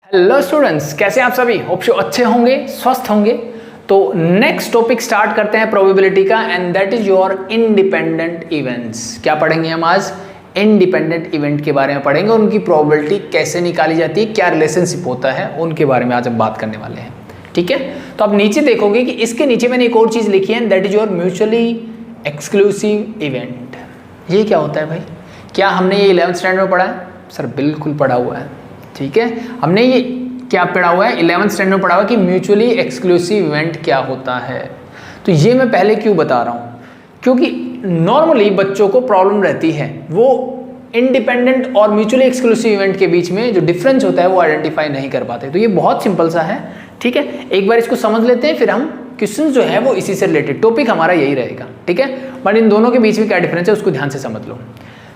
Hello students, कैसे हैं आप सभी? होप सो अच्छे होंगे, स्वस्थ होंगे। तो नेक्स्ट टॉपिक स्टार्ट करते हैं प्रोबेबिलिटी का, and that is your independent events. क्या पढ़ेंगे हम आज? इंडिपेंडेंट इवेंट के बारे में पढ़ेंगे, उनकी प्रोबेबिलिटी कैसे निकाली जाती है, क्या रिलेशनशिप होता है, उनके बारे में आज हम बात करने वाले हैं। ठीक है, तो आप नीचे देखोगे कि इसके नीचे मैंने एक और चीज लिखी है, that is your mutually exclusive event. ये क्या होता है भाई? क्या हमने ये 11th स्टैंडर्ड में पढ़ा है? सर बिल्कुल पढ़ा हुआ है। ठीक है, हमने ये क्या पढ़ा हुआ है? 11th स्टैंडर्ड में पढ़ा हुआ कि म्यूचुअली एक्सक्लूसिव इवेंट क्या होता है। तो ये मैं पहले क्यों बता रहा हूँ? क्योंकि नॉर्मली बच्चों को प्रॉब्लम रहती है, वो इंडिपेंडेंट और म्यूचुअली एक्सक्लूसिव इवेंट के बीच में जो डिफरेंस होता है वो आइडेंटिफाई नहीं कर पाते। तो ये बहुत सिंपल सा है। ठीक है, एक बार इसको समझ लेते हैं, फिर हम क्वेश्चन जो है वो इसी से रिलेटेड, टॉपिक हमारा यही रहेगा। ठीक है, बट इन दोनों के बीच में क्या डिफरेंस है उसको ध्यान से समझ लो।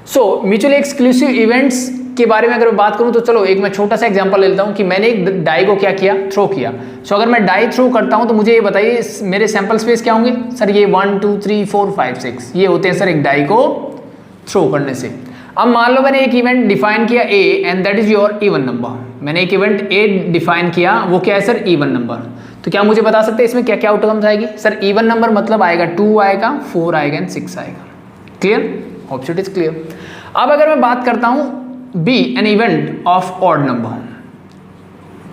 सो म्यूचुअली एक्सक्लूसिव इवेंट्स के बारे में अगर मैं बात करूं तो चलो एक मैं छोटा सा एग्जांपल ले लेता हूं कि मैंने एक डाई को क्या किया, थ्रो किया। सो अगर मैं डाई थ्रो करता हूं तो मुझे ये बताइए मेरे सैंपल स्पेस क्या होंगे? सर ये 1 2 3 4 5 6 ये होते हैं सर एक डाई को थ्रो करने से। अब मान लो मैंने एक इवेंट डिफाइन किया A, and that is your even number. मैंने एक इवेंट ए डिफाइन किया, वो क्या है सर? Even number. तो क्या मुझे बता सकते हैं इसमें क्या क्या आउटकम्स आएगी? सर इवन नंबर मतलब आएगा 2 आएगा, 4 आएगा एंड 6 आएगा। Clear? Hope it is clear. अब अगर मैं बात करता हूं B an event of odd number,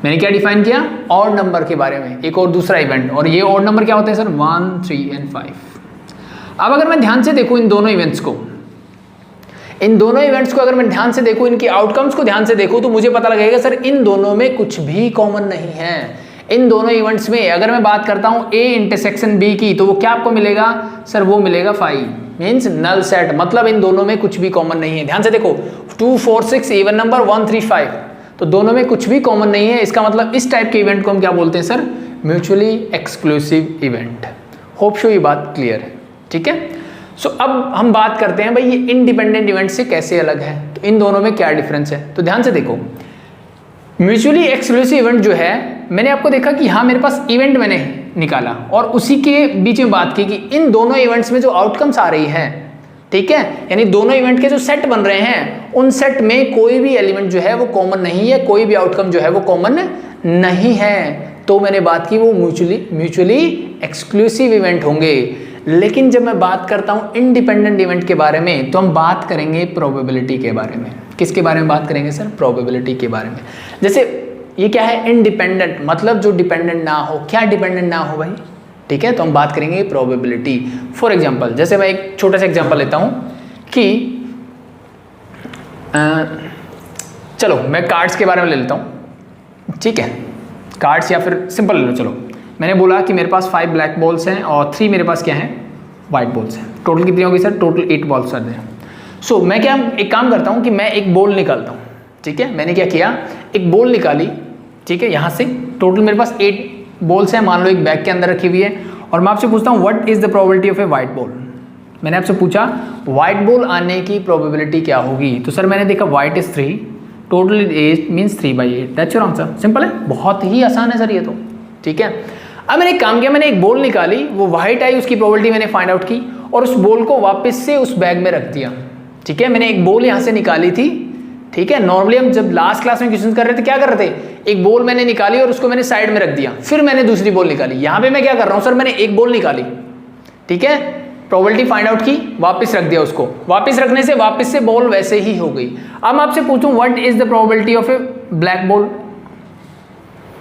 मैंने क्या डिफाइन किया? ऑड नंबर के बारे में एक और दूसरा इवेंट, और ये ऑड नंबर क्या होते हैं सर? 1 3 एंड 5। अब अगर मैं ध्यान से देखूं इन दोनों इवेंट्स को, अगर मैं ध्यान से देखूं, इनकी आउटकम्स को ध्यान से देखूं, तो मुझे पता लगेगा सर इन दोनों में कुछ भी कॉमन नहीं है। इन दोनों इवेंट्स में अगर मैं बात करता हूं ए इंटरसेक्शन बी की, तो वो क्या आपको मिलेगा सर? वो मिलेगा 5, मीन्स नल सेट। मतलब इन दोनों में कुछ भी कॉमन नहीं है। ध्यान से देखो 2 4 6 इवन नंबर, 1 3 5, तो दोनों में कुछ भी कॉमन नहीं है। इसका मतलब इस टाइप के इवेंट को हम क्या बोलते हैं sir? Mutually exclusive event. Hope so ये बात क्लियर है। ठीक है, सो अब हम बात करते हैं भाई ये इंडिपेंडेंट इवेंट से कैसे अलग है, तो इन दोनों में क्या डिफरेंस है। तो ध्यान से देखो, म्यूचुअली एक्सक्लूसिव इवेंट जो है, मैंने आपको देखा कि हाँ मेरे पास इवेंट मैंने निकाला और उसी के बीच में बात की कि इन दोनों इवेंट्स में जो आउटकम्स आ रही है, ठीक है, यानी दोनों इवेंट के जो सेट बन रहे हैं, उन सेट में कोई भी एलिमेंट जो है वो कॉमन नहीं है, कोई भी आउटकम जो है वो कॉमन नहीं है। तो मैंने बात की वो म्यूचुअली एक्सक्लूसिव इवेंट होंगे। लेकिन जब मैं बात करता हूं इंडिपेंडेंट इवेंट के बारे में, तो हम बात करेंगे प्रोबेबिलिटी के बारे में। किसके बारे में बात करेंगे सर? प्रोबेबिलिटी के बारे में। जैसे ये क्या है? इंडिपेंडेंट, मतलब जो डिपेंडेंट ना हो। क्या डिपेंडेंट ना हो भाई? ठीक है, तो हम बात करेंगे प्रोबेबिलिटी। फॉर एग्जांपल, जैसे मैं एक छोटा सा एग्जांपल लेता हूं कि चलो मैं कार्ड्स के बारे में ले लेता हूं। ठीक है, कार्ड्स, या फिर सिंपल ले लो। चलो मैंने बोला कि मेरे पास 5 ब्लैक बॉल्स हैं और 3 मेरे पास क्या है? वाइट बॉल्स हैं। टोटल कितनी होगी सर? टोटल 8 बॉल्स सर हैं। सो मैं क्या एक काम करता हूं कि मैं एक बॉल निकालता हूं। ठीक है, मैंने क्या किया? एक बॉल निकाली। ठीक है, यहां से टोटल मेरे पास 8 बॉल्स हैं, मान लो एक बैग के अंदर रखी हुई है। और मैं आपसे पूछता हूं what is the probability of a white ball. मैंने आपसे पूछा व्हाइट बॉल आने की प्रोबेबिलिटी क्या होगी। तो सर मैंने देखा white is 3, total is 8 means 3/8। That's your answer. Simple है, बहुत ही आसान है सर ये तो। ठीक है, अब मैंने एक काम किया, मैंने एक बॉल निकाली, वो व्हाइट आई, उसकी प्रोबेबिलिटी मैंने फाइंड आउट की और उस बॉल को वापस से उस बैग में रख दिया। ठीक है, मैंने एक बॉल यहां से निकाली थी। ठीक है, नॉर्मली हम जब लास्ट क्लास में क्वेश्चन कर रहे थे क्या कर रहे थे? एक बॉल मैंने निकाली और उसको मैंने साइड में रख दिया, फिर मैंने दूसरी बॉल निकाली। यहां पे मैं क्या कर रहा हूं सर? मैंने एक बॉल निकाली, ठीक है, प्रोबेबिलिटी फाइंड आउट की, वापस रख दिया उसको। वापस रखने से वापस से बॉल वैसे ही हो गई। अब मैं आपसे पूछूं what is the probability of a black ball,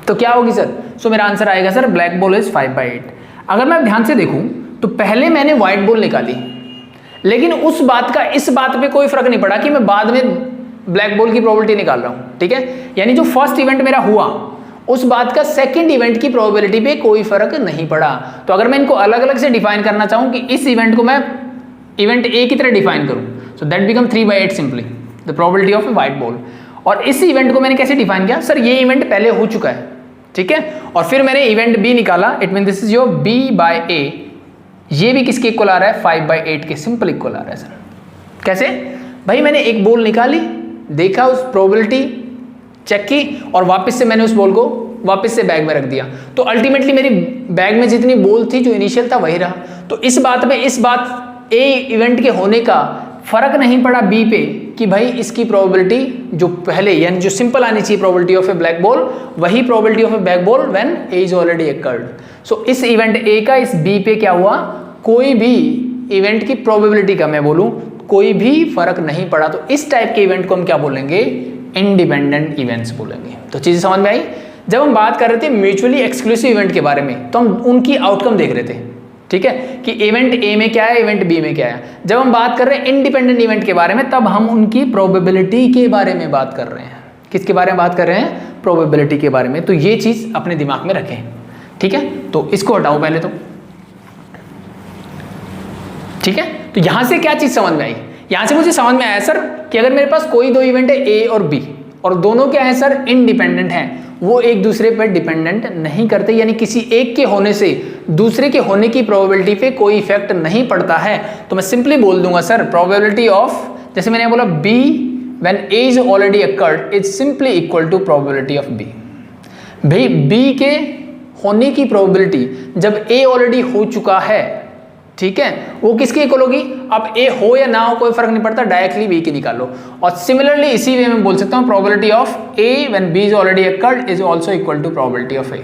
तो क्या होगी सर? सो मेरा आंसर आएगा सर ब्लैक बॉल इज 5/8। अगर मैं ध्यान से देखूं तो पहले मैंने व्हाइट बॉल निकाली, लेकिन उस बात का इस बात पे कोई फर्क नहीं पड़ा कि मैं बाद में ब्लैक बॉल की प्रोबेबिलिटी निकाल रहा हूं। ठीक है, यानी जो फर्स्ट इवेंट मेरा हुआ उस बात का सेकंड इवेंट की प्रोबेबिलिटी पे कोई फर्क नहीं पड़ा। तो अगर मैं इनको अलग अलग से डिफाइन करना चाहूं कि इस इवेंट को मैं इवेंट ए की तरह डिफाइन करूं, so that become 3/8 simply the probability of a white ball. और इस इवेंट को मैंने कैसे डिफाइन किया? सर ये इवेंट पहले हो चुका है, ठीक है, और फिर मैंने इवेंट बी निकाला, it mean this is your B/A। ये भी किसके इक्वल आ रहा है? 5/8 के सिंपल इक्वल आ रहा है सर। कैसे भाई? मैंने एक बॉल निकाली, देखा, उस प्रोबेबिलिटी चेक की और वापस से मैंने उस बॉल को वापस से बैग में रख दिया। तो अल्टीमेटली मेरी बैग में जितनी बॉल थी जो इनिशियल था वही रहा। तो इस बात ए इवेंट के होने का फर्क नहीं पड़ा बी पे, कि भाई इसकी प्रोबेबिलिटी जो पहले यानी जो सिंपल आनी चाहिए probability of a black ball, वही probability of a black ball when A is already occurred. So इस इवेंट ए का इस बी पे क्या हुआ, कोई भी इवेंट की प्रोबेबिलिटी का मैं बोलूं कोई भी फर्क नहीं पड़ा, तो इस टाइप के इवेंट को हम क्या बोलेंगे, इंडिपेंडेंट इवेंट्स बोलेंगे। तो चीजें समझ में आई। जब हम बात कर रहे थे म्यूचुअली एक्सक्लूसिव इवेंट के बारे में, तो हम उनकी आउटकम देख रहे थे, ठीक है, कि इवेंट ए में क्या है, इवेंट बी में क्या है। जब हम बात कर रहे हैं इंडिपेंडेंट इवेंट के बारे में, तब हम उनकी प्रोबेबिलिटी के बारे में बात कर रहे हैं। किसके बारे में बात कर रहे हैं, प्रोबेबिलिटी के बारे में। तो ये चीज अपने दिमाग में रखें, ठीक है। तो इसको हटाओ पहले तो, ठीक है। तो यहां से क्या चीज समझ में आई, यहां से मुझे समझ में आया सर कि अगर मेरे पास कोई दो इवेंट है ए और बी, और दोनों क्या है सर, इंडिपेंडेंट हैं, वो एक दूसरे पर डिपेंडेंट नहीं करते, यानी किसी एक के होने से दूसरे के होने की प्रोबेबिलिटी पे कोई इफेक्ट नहीं पड़ता है। तो मैं सिंपली बोल दूंगा सर प्रोबेबिलिटी ऑफ, जैसे मैंने बोला B when A is already occurred is simply equal to probability of B. भाई बी के होने की प्रोबेबिलिटी जब ए ऑलरेडी हो चुका है, ठीक है, वो किसकी इक्वल होगी, अब ए हो या ना हो कोई फर्क नहीं पड़ता, डायरेक्टली बी की निकालो। और सिमिलरली इसी वे में बोल सकता हूं probability of A when B is already occurred is also equal to probability of A.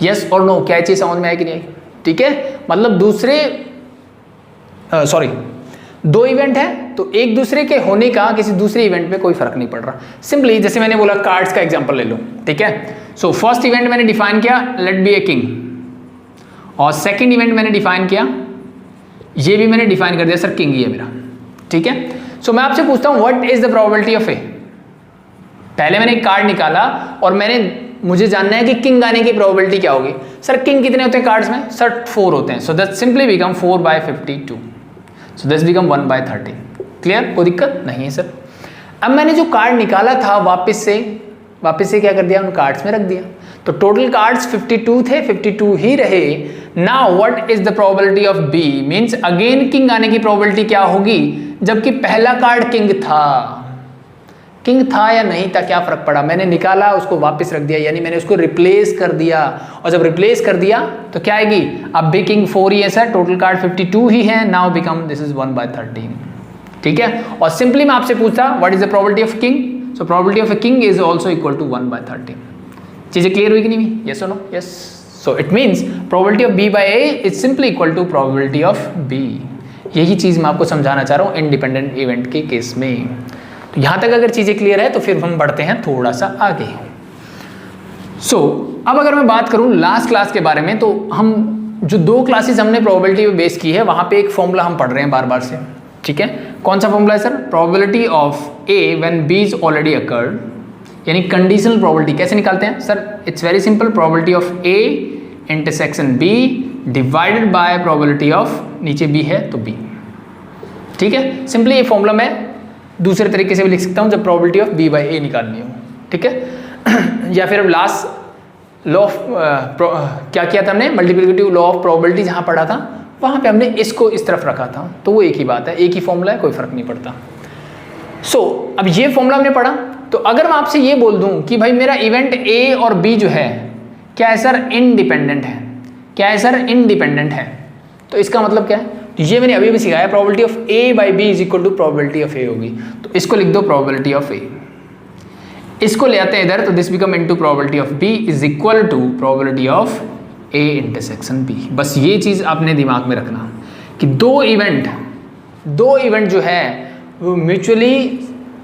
Yes और नो, क्या चीज समझ में आई कि नहीं आई, ठीक है। मतलब दो इवेंट है तो एक दूसरे के होने का किसी दूसरे इवेंट पे कोई फर्क नहीं पड़ रहा। सिंपली जैसे मैंने बोला कार्ड्स का एग्जांपल ले लो, ठीक है। सो फर्स्ट इवेंट मैंने डिफाइन किया लेट बी ए किंग, और सेकंड इवेंट मैंने डिफाइन किया, ये भी मैंने डिफाइन कर दिया सर किंग ही है मेरा, ठीक है। सो मैं आपसे पूछता हूं what is the probability of A. पहले मैंने एक कार्ड निकाला और मुझे जानना है कि किंग आने की प्रोबेबिलिटी क्या होगी। सर किंग कितने होते हैं कार्ड्स में, सर 4 होते हैं। सो that simply become 4/52, so this become 1/13। Clear, कोई दिक्कत नहीं है सर। अब मैंने जो कार्ड निकाला था वापस से क्या कर दिया, उन कार्ड्स में रख दिया। तो टोटल कार्ड्स 52 थे, 52 ही रहे। Now what is the probability of B, means again king आने की प्रोबेबिलिटी क्या होगी, जबकि पहला कार्ड किंग था या नहीं था, क्या फर्क पड़ा, मैंने निकाला उसको वापस रख दिया, यानी मैंने उसको रिप्लेस कर दिया। और जब रिप्लेस कर दिया तो क्या आएगी, अब भी किंग 4 ही है सर, टोटल कार्ड 52 ही है। नाउ बिकम दिस इज 1/13, ठीक है। और सिंपली मैं आपसे पूछता what is the probability of king, so probability of a king is also equal to 1/13। चीजें क्लियर हुई कि नहीं हुई, यस और no, yes. So it means probability of B by A is simply equal to probability of B. यही चीज मैं आपको समझाना चाह रहा हूं इंडिपेंडेंट इवेंट के केस में। तो यहां तक अगर चीजें क्लियर है तो फिर हम बढ़ते हैं थोड़ा सा आगे। सो अब अगर मैं बात करूं लास्ट क्लास के बारे में, तो हम जो 2 क्लासेस हमने प्रोबेबिलिटी पे बेस की है, वहां पे एक फॉर्मूला हम पढ़ रहे हैं बार बार से, ठीक है। कौन सा फॉर्मूला है sir, probability of A when B is already occurred, यानी कंडीशनल प्रोबेबिलिटी कैसे निकालते हैं sir, it's very simple, probability of A intersection B divided by probability of, नीचे बी है तो बी, ठीक है। सिंपली ये फॉर्मूला मैं दूसरे तरीके से भी लिख सकता हूं जब प्रोबेबिलिटी ऑफ बी बाय ए निकालनी हो, ठीक है। या फिर लास्ट लॉ ऑफ क्या किया था हमने, मल्टीप्लिकेटिव लॉ ऑफ प्रोबेबिलिटी जहां पढ़ा था, वहां पे हमने इसको इस तरफ रखा था, तो वो एक ही बात है, एक ही फॉर्मूला है, कोई फर्क नहीं पड़ता। सो अब ये फॉर्मूला हमने पढ़ा, तो अगर मैं आपसे ये बोल दूं कि भाई मेरा इवेंट ए और बी जो है क्या है सर, इंडिपेंडेंट है, क्या है सर, इंडिपेंडेंट है, तो इसका मतलब क्या है, तो ये मैंने अभी भी सिखाया, probability of A by B is equal to probability of A होगी। तो इसको लिख दो प्रोबेबिलिटी ऑफ ए, इसको ले आते हैं इधर, तो this become into probability of B is equal to probability of A intersection B. बस ये चीज अपने दिमाग में रखना कि दो इवेंट जो है वो म्यूचुअली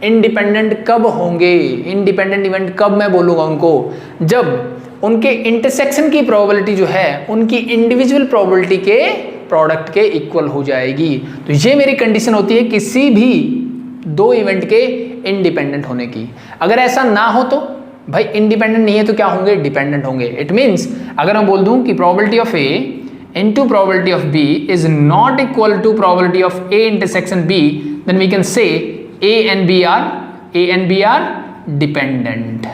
इंडिपेंडेंट कब होंगे, इंडिपेंडेंट इवेंट कब मैं बोलूँगा उनको, जब उनके इंटरसेक्शन की प्रोबेबिलिटी जो है उनकी इंडिविजुअल प्रोबेबिलिटी के प्रोडक्ट के इक्वल हो जाएगी। तो ये मेरी कंडीशन होती है किसी भी 2 इवेंट के इंडिपेंडेंट होने की। अगर ऐसा ना हो तो भाई इंडिपेंडेंट नहीं है तो क्या होंगे, डिपेंडेंट होंगे। इट मीन्स अगर मैं बोल दूं कि probability of A into probability of B is not equal to probability of A intersection B, then we can say A and B are dependent.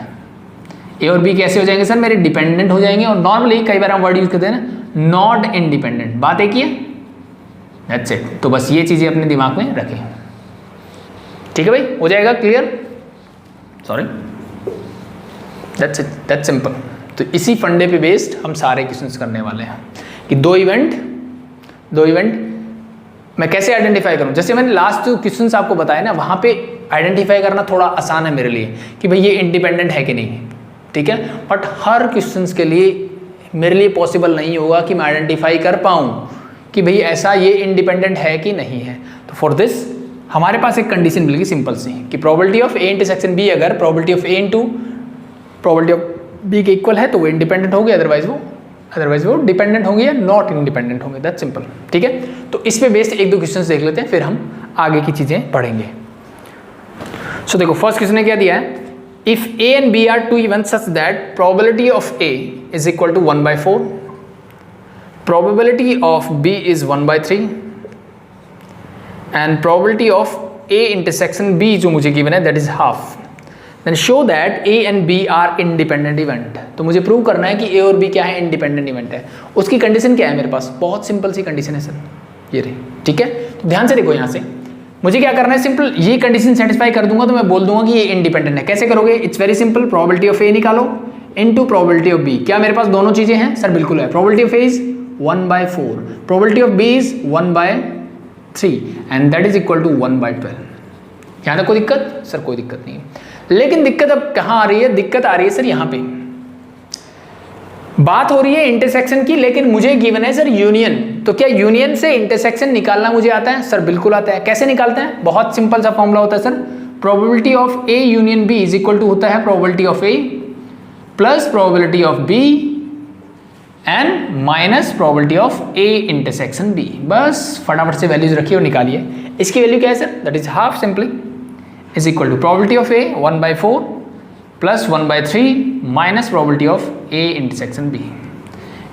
A और बी कैसे हो जाएंगे सर, मेरे डिपेंडेंट हो जाएंगे। और नॉर्मली कई बार हम वर्ड यूज करते हैं ना, नॉट इंडिपेंडेंट, बात एक ही है, दैट्स इट। तो बस ये चीजें अपने दिमाग में रखें, ठीक है भाई, हो जाएगा clear, sorry, that's it, that's simple. तो इसी फंडे पे बेस्ड हम सारे क्वेश्चंस करने वाले हैं कि दो इवेंट मैं कैसे आइडेंटिफाई करूं। जैसे मैंने लास्ट जो क्वेश्चंस आपको बताया ना, वहां पे आइडेंटिफाई करना थोड़ा आसान है मेरे लिए कि भाई ये इंडिपेंडेंट है कि नहीं, ठीक है। बट हर क्वेश्चंस के लिए मेरे लिए पॉसिबल नहीं होगा कि मैं आइडेंटिफाई कर पाऊँ कि भाई ऐसा ये इंडिपेंडेंट है कि नहीं है। तो फॉर दिस हमारे पास एक कंडीशन मिलेगी सिंपल सी कि probability of A intersection B अगर probability of A into probability of B के इक्वल है तो वो इंडिपेंडेंट होगी, अदरवाइज वो डिपेंडेंट होंगे या नॉट इंडिपेंडेंट होंगे, दैट सिंपल, ठीक है। तो इस पे बेस्ड एक दो क्वेश्चंस देख लेते हैं, फिर हम आगे की चीजें पढ़ेंगे। सो देखो फर्स्ट क्वेश्चन ने क्या दिया है, if A and B are two events such that probability of A is equal to 1/4, probability of B is 1/3 and probability of A intersection B जो मुझे गिवन है that is half, then show that A and B are independent event. तो मुझे prove करना है कि ए और B क्या है, इंडिपेंडेंट इवेंट है। उसकी कंडीशन क्या है मेरे पास, बहुत सिंपल सी कंडीशन है सर, ये रही, ठीक है। तो ध्यान से देखो यहाँ से मुझे क्या करना है, सिंपल ये कंडीशन सेटिस्फाई कर दूंगा तो मैं बोल दूंगा कि ये इंडिपेंडेंट है। कैसे करोगे, it's very simple, probability of A निकालो इनटू प्रोबेबिलिटी ऑफ बी। क्या मेरे पास दोनों चीजें हैं सर, बिल्कुल है। Probability of A is 1/4, probability of B is 1/3 and that is equal to 1/12। यहाँ तक कोई दिक्कत सर, कोई दिक्कत नहीं है। लेकिन दिक्कत अब कहाँ आ रही है, दिक्कत आ रही है सर यहाँ पे, बात हो रही है इंटरसेक्शन की, लेकिन मुझे गिवन है सर यूनियन। तो क्या यूनियन से इंटरसेक्शन निकालना मुझे आता है सर, बिल्कुल आता है। कैसे निकालते हैं, बहुत सिंपल सा फॉर्मूला होता है sir, probability of A union B is equal to होता है probability of A plus probability of B and minus probability of A intersection B. बस फटाफट से वैल्यूज रखिए और निकालिए। इसकी वैल्यू क्या है sir, that is half simply is equal to probability of A 1/4 plus 1/3 minus probability of A intersection B.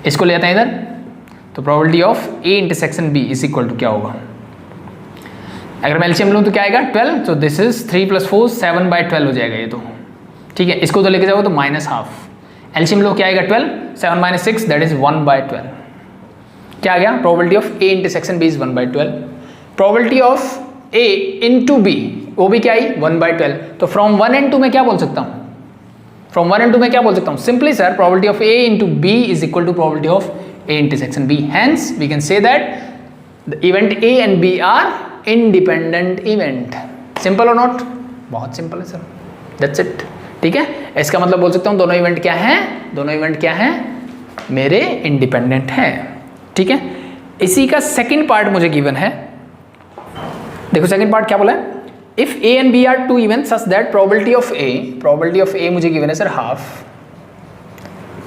इसको ले आते हैं इधर, तो probability of A intersection B is equal to क्या होगा, अगर मैं एलसीएम लूँ तो क्या आएगा 12, तो दिस इज 3 + 4 7/12 हो जाएगा ये तो, ठीक है। इसको तो लेके जाओ तो माइनस हाफ, एलसीएम लो क्या आएगा 12, 7 - 6 दैट इज 1/12। क्या आ गया, probability of A intersection B is 1/12, probability of A into B वो भी क्या आई 1/12। तो फ्रॉम 1 and 2 में क्या बोल सकता हूँ, फ्रॉम 1 and 2 में क्या बोल सकता हूँ, simply sir probability of A into B is equal to probability of A intersection B. Hence we can say that the event A and B are independent event. Simple और not, बहुत simple है sir, that's it, ठीक है। इसका मतलब बोल सकता हूँ दोनों इवेंट क्या है, दोनों इवेंट क्या है मेरे, इंडिपेंडेंट है, ठीक है। इसी का सेकंड पार्ट मुझे गिवन है, देखो सेकंड पार्ट क्या बोला है, if A and B are two event such that probability of A मुझे गिवन है sir half,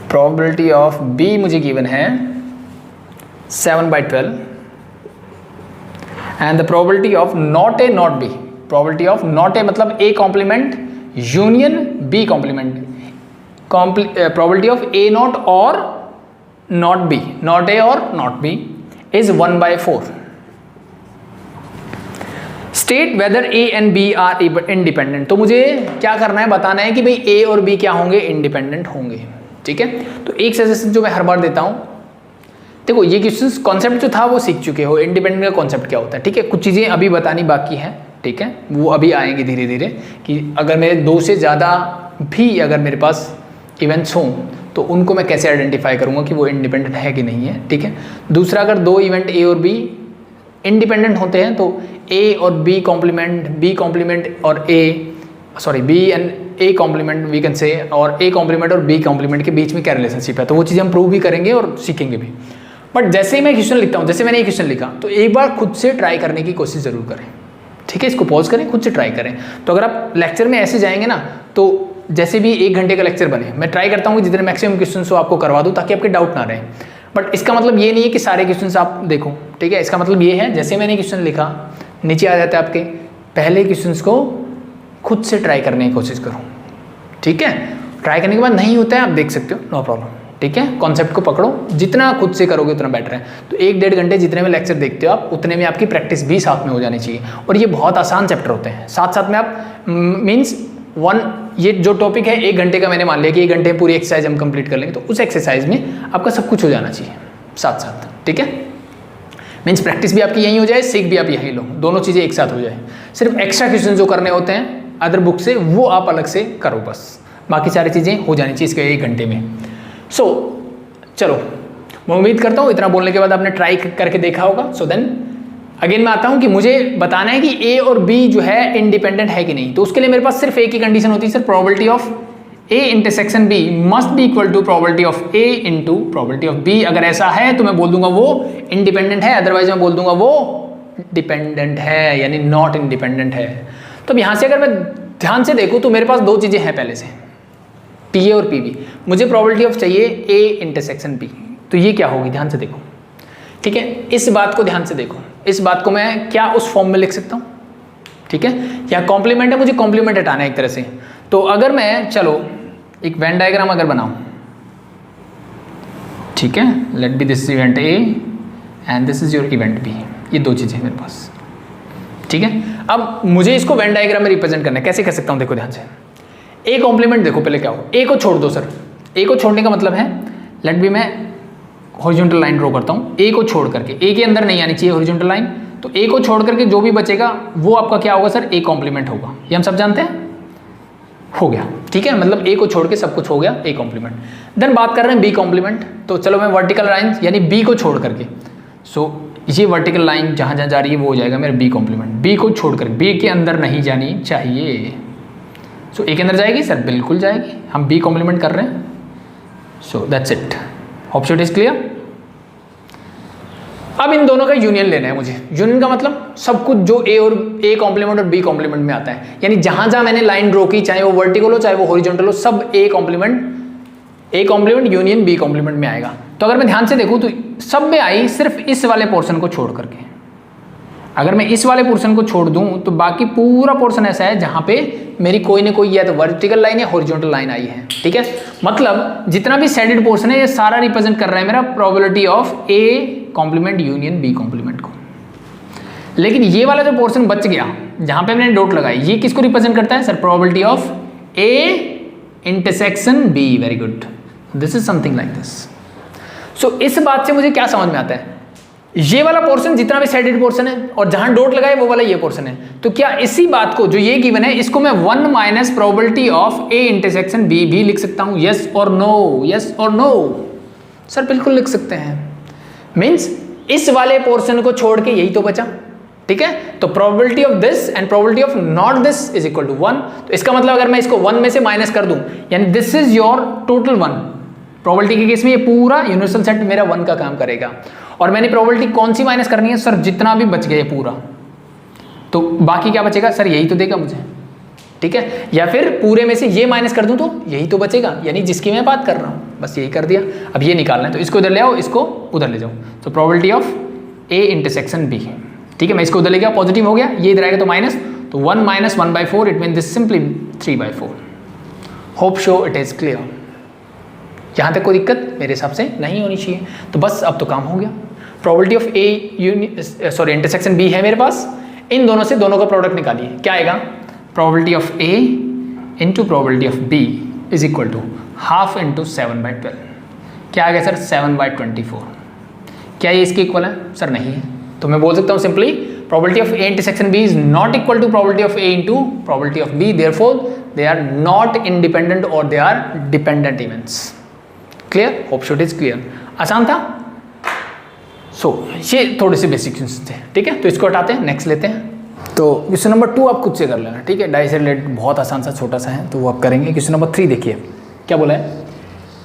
probability of B मुझे गिवन है 7/12 and the probability of not A not B, probability of not A मतलब A complement union B complement, probability of A not और not B, not A और not B is 1/4। State whether A and B are independent. तो मुझे क्या करना है, बताना है कि भाई ए और बी क्या होंगे, इंडिपेंडेंट होंगे, ठीक है। तो एक सजेशन जो मैं हर बार देता हूं, देखो ये क्वेश्चन कॉन्सेप्ट जो था वो सीख चुके हो, इंडिपेंडेंट का कॉन्सेप्ट क्या होता है, ठीक है। कुछ चीज़ें अभी बतानी बाकी है, ठीक है, वो अभी आएंगे धीरे धीरे, कि अगर मेरे 2 से ज़्यादा भी अगर मेरे पास इवेंट्स हों तो उनको मैं कैसे आइडेंटिफाई करूँगा कि वो इंडिपेंडेंट है कि नहीं है, ठीक है। दूसरा, अगर 2 इवेंट ए और बी इंडिपेंडेंट होते हैं तो ए और बी कॉम्प्लीमेंट और B and A complement we can say, और ए कॉम्प्लीमेंट और बी कॉम्प्लीमेंट के बीच में क्या रिलेशनशिप है, तो वो चीज़ें हम प्रूव भी करेंगे और सीखेंगे भी। बट जैसे ही मैं क्वेश्चन लिखता हूँ, जैसे मैंने ये क्वेश्चन लिखा, तो एक बार खुद से ट्राई करने की कोशिश जरूर करें, ठीक है। इसको पॉज करें, खुद से ट्राई करें। तो अगर आप लेक्चर में ऐसे जाएंगे ना, तो जैसे भी 1 घंटे का लेक्चर बने, मैं ट्राई करता हूँ कि जितने मैक्सिमम क्वेश्चन हो आपको करवा दूँ ताकि आपके डाउट ना रहे। बट इसका मतलब ये नहीं है कि सारे क्वेश्चन आप देखो, ठीक है। इसका मतलब ये है, जैसे मैंने क्वेश्चन लिखा नीचे आ जाता है आपके, पहले क्वेश्चन को खुद से ट्राई करने की कोशिश करो, ठीक है। ट्राई करने के बाद नहीं होता है आप देख सकते हो, नो प्रॉब्लम, ठीक है। कॉन्सेप्ट को पकड़ो, जितना खुद से करोगे उतना बेटर है। तो 1-1.5 घंटे जितने में लेक्चर देखते हो आप, उतने में आपकी प्रैक्टिस भी साथ में हो जानी चाहिए। और ये बहुत आसान चैप्टर होते हैं, साथ साथ में आप मीन्स ये जो टॉपिक है 1 घंटे का, मैंने मान लिया कि 1 घंटे में पूरी एक्सरसाइज हम कंप्लीट कर लेंगे, तो उस एक्सरसाइज में आपका सब कुछ हो जाना चाहिए साथ साथ, ठीक है। मीन्स प्रैक्टिस भी आपकी यहीं हो जाए, सीख भी आप यहीं लो, दोनों चीज़ें एक साथ हो जाए। सिर्फ एक्स्ट्रा क्वेश्चन जो करने होते हैं अदर बुक से, वो आप अलग से करो, बस बाकी सारी चीज़ें हो जानी चाहिए इसके 1 घंटे में। सो चलो, मैं उम्मीद करता हूँ इतना बोलने के बाद आपने ट्राई करके देखा होगा। सो देन अगेन मैं आता हूं कि मुझे बताना है कि ए और बी जो है इंडिपेंडेंट है कि नहीं, तो उसके लिए मेरे पास सिर्फ एक ही कंडीशन होती है sir, probability of A intersection B must be equal to probability of A into probability of B. अगर ऐसा है तो मैं बोल दूंगा वो इंडिपेंडेंट है, अदरवाइज मैं बोल दूंगा वो डिपेंडेंट है, यानी नॉट इंडिपेंडेंट है। तो अब यहां से अगर मैं ध्यान से देखूं तो मेरे पास दो चीजें हैं पहले से, पी ए और पी बी। मुझे प्रोबेबिलिटी ऑफ चाहिए ए इंटरसेक्शन बी, तो ये क्या होगी, ध्यान से देखो, ठीक है। इस बात को ध्यान से देखो, इस बात को मैं क्या उस फॉर्म में लिख सकता हूं, ठीक है। यहाँ कॉम्प्लीमेंट है, मुझे कॉम्प्लीमेंट हटाना है एक तरह से। तो अगर मैं चलो एक वेन डायग्राम अगर बनाऊं, ठीक है, let be this event A and this is your event B, ये दो चीजें मेरे पास, ठीक है। अब मुझे इसको वेन डायग्राम में रिप्रेजेंट करना है, कैसे कर सकता हूं, देखो ध्यान से। ए कॉम्प्लीमेंट देखो पहले क्या हो, ए को छोड़ दो सर। ए को छोड़ने का मतलब है, लेट बी मैं हॉरिजॉन्टल लाइन ड्रॉ करता हूं, ए को छोड़ करके, ए के अंदर नहीं आनी चाहिए हॉरिजॉन्टल लाइन, तो ए को छोड़ करके जो भी बचेगा वो आपका क्या होगा सर, ए कॉम्प्लीमेंट होगा। ये हम सब जानते हैं, हो गया, ठीक है, मतलब ए को छोड़ के सब कुछ हो गया, ए कॉम्प्लीमेंट। देन बात कर रहे हैं बी कॉम्प्लीमेंट, तो चलो मैं वर्टिकल लाइन यानी बी को छोड़ करके, सो ये वर्टिकल लाइन जहाँ जहाँ जा रही है वो हो जाएगा मेरा बी कॉम्प्लीमेंट। बी को छोड़ कर, बी के अंदर नहीं जानी चाहिए, सो ए के अंदर जाएगी सर, बिल्कुल जाएगी, हम बी कॉम्प्लीमेंट कर रहे हैं। So that's it, hope so it is clear. अब इन दोनों का यूनियन लेना है मुझे। यूनियन का मतलब सब कुछ जो ए और ए कॉम्प्लीमेंट और बी कॉम्प्लीमेंट में आता है, यानी जहां जहां मैंने लाइन ड्रॉ की, चाहे वो वर्टिकल हो चाहे वो हॉरिजॉन्टल हो, सब A complement union B complement में आएगा। तो अगर मैं ध्यान से देखूं तो सब में आई सिर्फ इस वाले पोर्शन को छोड़ करके। अगर मैं इस वाले पोर्शन को छोड़ दूं तो बाकी पूरा पोर्शन ऐसा है जहां पे मेरी कोई ना कोई या तो वर्टिकल लाइन या हॉरिजॉन्टल लाइन आई है, ठीक है। मतलब जितना भी शेडेड पोर्शन है ये सारा रिप्रेजेंट कर रहा है मेरा probability of A complement union B complement को। लेकिन ये वाला जो पोर्शन बच गया जहां पे मैंने डॉट लगाई, ये किसको रिप्रेजेंट करता है sir, probability of A intersection B. Very good, this is something like this. So इस बात से मुझे क्या समझ में आता है, ये वाला पोर्शन जितना भी शेडेड पोर्शन है और जहां डॉट लगाए वो वाला ये पोर्शन है, तो क्या इसी बात को जो ये गिवन है इसको मैं 1 minus probability of A intersection B भी लिख सकता हूं, यस और नो, यस और नो सर, बिल्कुल लिख सकते हैं। मीन्स इस वाले पोर्शन को छोड़ के यही तो बचा, ठीक है। तो probability of this and probability of not this is equal to 1। तो इसका मतलब अगर मैं इसको 1 में से माइनस कर दूं, यानी this is your total 1। Probability के केस में ये पूरा यूनिवर्सल सेट मेरा 1 का काम करेगा। और मैंने प्रोबेबिलिटी कौन सी माइनस करनी है सर, जितना भी बच गया पूरा, तो बाकी क्या बचेगा सर, यही तो देगा मुझे, ठीक है। या फिर पूरे में से ये माइनस कर दूं तो यही तो बचेगा, यानी जिसकी मैं बात कर रहा हूं, बस यही कर दिया। अब ये निकालना है तो इसको इधर ले आओ, इसको उधर ले जाओ। तो probability of A intersection B, ठीक है, मैं इसको उधर ले गया, पॉजिटिव हो गया, ये इधर आएगा तो माइनस, तो 1 minus 1/4, it mean this simply 3/4। Hope show it is clear. यहां तक कोई दिक्कत मेरे हिसाब से नहीं होनी चाहिए। तो बस अब तो काम हो गया। Probability of A intersection B है मेरे पास, इन दोनों से दोनों का प्रोडक्ट निकालिए, क्या आएगा, probability of A into probability of B is equal to half into 7/12। क्या आ गया सर, 7/24। क्या ये इसके इक्वल है सर, नहीं है। तो मैं बोल सकता हूँ simply probability of A intersection B is not equal to probability of A into probability of B, therefore they are not independent और they are dependent events. Clear, hope so it is clear. आसान था। सो ये थोड़े से basic थे, ठीक है। तो इसको हटाते हैं, नेक्स्ट लेते हैं। तो क्वेश्चन नंबर 2 आप खुद से कर लेना, ठीक है। डाई से रिलेटेड बहुत आसान सा छोटा सा है, तो वो आप करेंगे। क्वेश्चन नंबर 3 देखिए क्या बोला है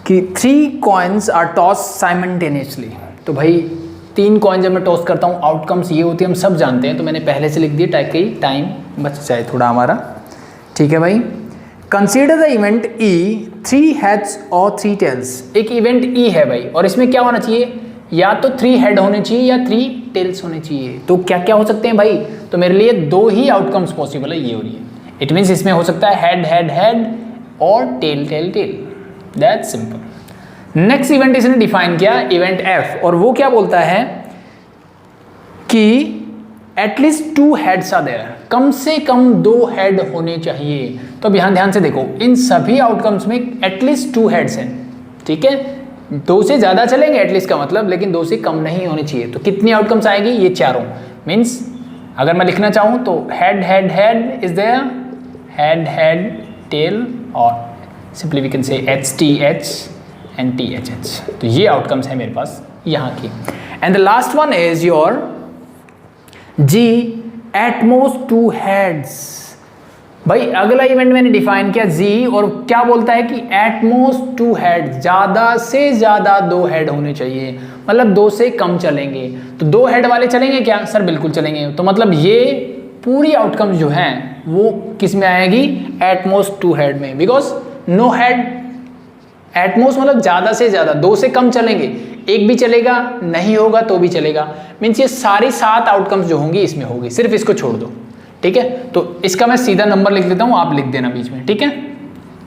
कि 3 कॉइन्स आर टॉस साइमल्टेनियसली। तो भाई 3 कॉइन जब मैं टॉस करता हूँ आउटकम्स ये होती है, हम सब जानते हैं, तो मैंने पहले से लिख दिया ताकि टाइम बच जाए थोड़ा हमारा, ठीक है भाई। Consider the event E 3 heads और 3 tails। एक इवेंट ई है भाई, और इसमें क्या होना चाहिए, या तो 3 हेड होने चाहिए या 3 टेल्स होने चाहिए। तो क्या क्या हो सकते हैं भाई, तो मेरे लिए 2 ही आउटकम्स पॉसिबल है, ये और ये। इट मीन्स इसमें हो सकता है हेड हेड हेड और tail tail tail, that's simple. Next event इसने डिफाइन किया, इवेंट एफ, और वो क्या बोलता है कि एटलीस्ट 2 heads आर देयर, कम से कम 2 हेड होने चाहिए। तो अब यहाँ ध्यान से देखो, इन सभी आउटकम्स में एटलीस्ट 2 heads हैं, ठीक है। 2 से ज़्यादा चलेंगे एटलीस्ट का मतलब, लेकिन 2 से कम नहीं होनी चाहिए। तो कितनी आउटकम्स आएगी, ये चारों। मीन्स अगर मैं लिखना चाहूँ तो head head head is there, head head tail, और simply we can say HTH and THH। तो ये आउटकम्स है मेरे पास यहाँ की। And the last one is your G at most two heads. भाई अगला इवेंट मैंने डिफाइन किया जी, और क्या बोलता है कि एटमोस्ट टू हेड, ज्यादा से ज्यादा 2 हेड होने चाहिए, मतलब 2 से कम चलेंगे। तो 2 हेड वाले चलेंगे क्या सर? बिल्कुल चलेंगे। तो मतलब ये पूरी आउटकम्स जो हैं वो किस में आएगी? एटमोस्ट टू हेड में, बिकॉज नो हेड। एटमोस्ट मतलब ज्यादा से ज्यादा, 2 से कम चलेंगे, एक भी चलेगा, नहीं होगा तो भी चलेगा। मीन्स ये सारी 7 आउटकम्स जो होंगी इसमें होगी, सिर्फ इसको छोड़ दो। ठीक है, तो इसका मैं सीधा नंबर लिख देता हूं, आप लिख देना बीच में। ठीक है,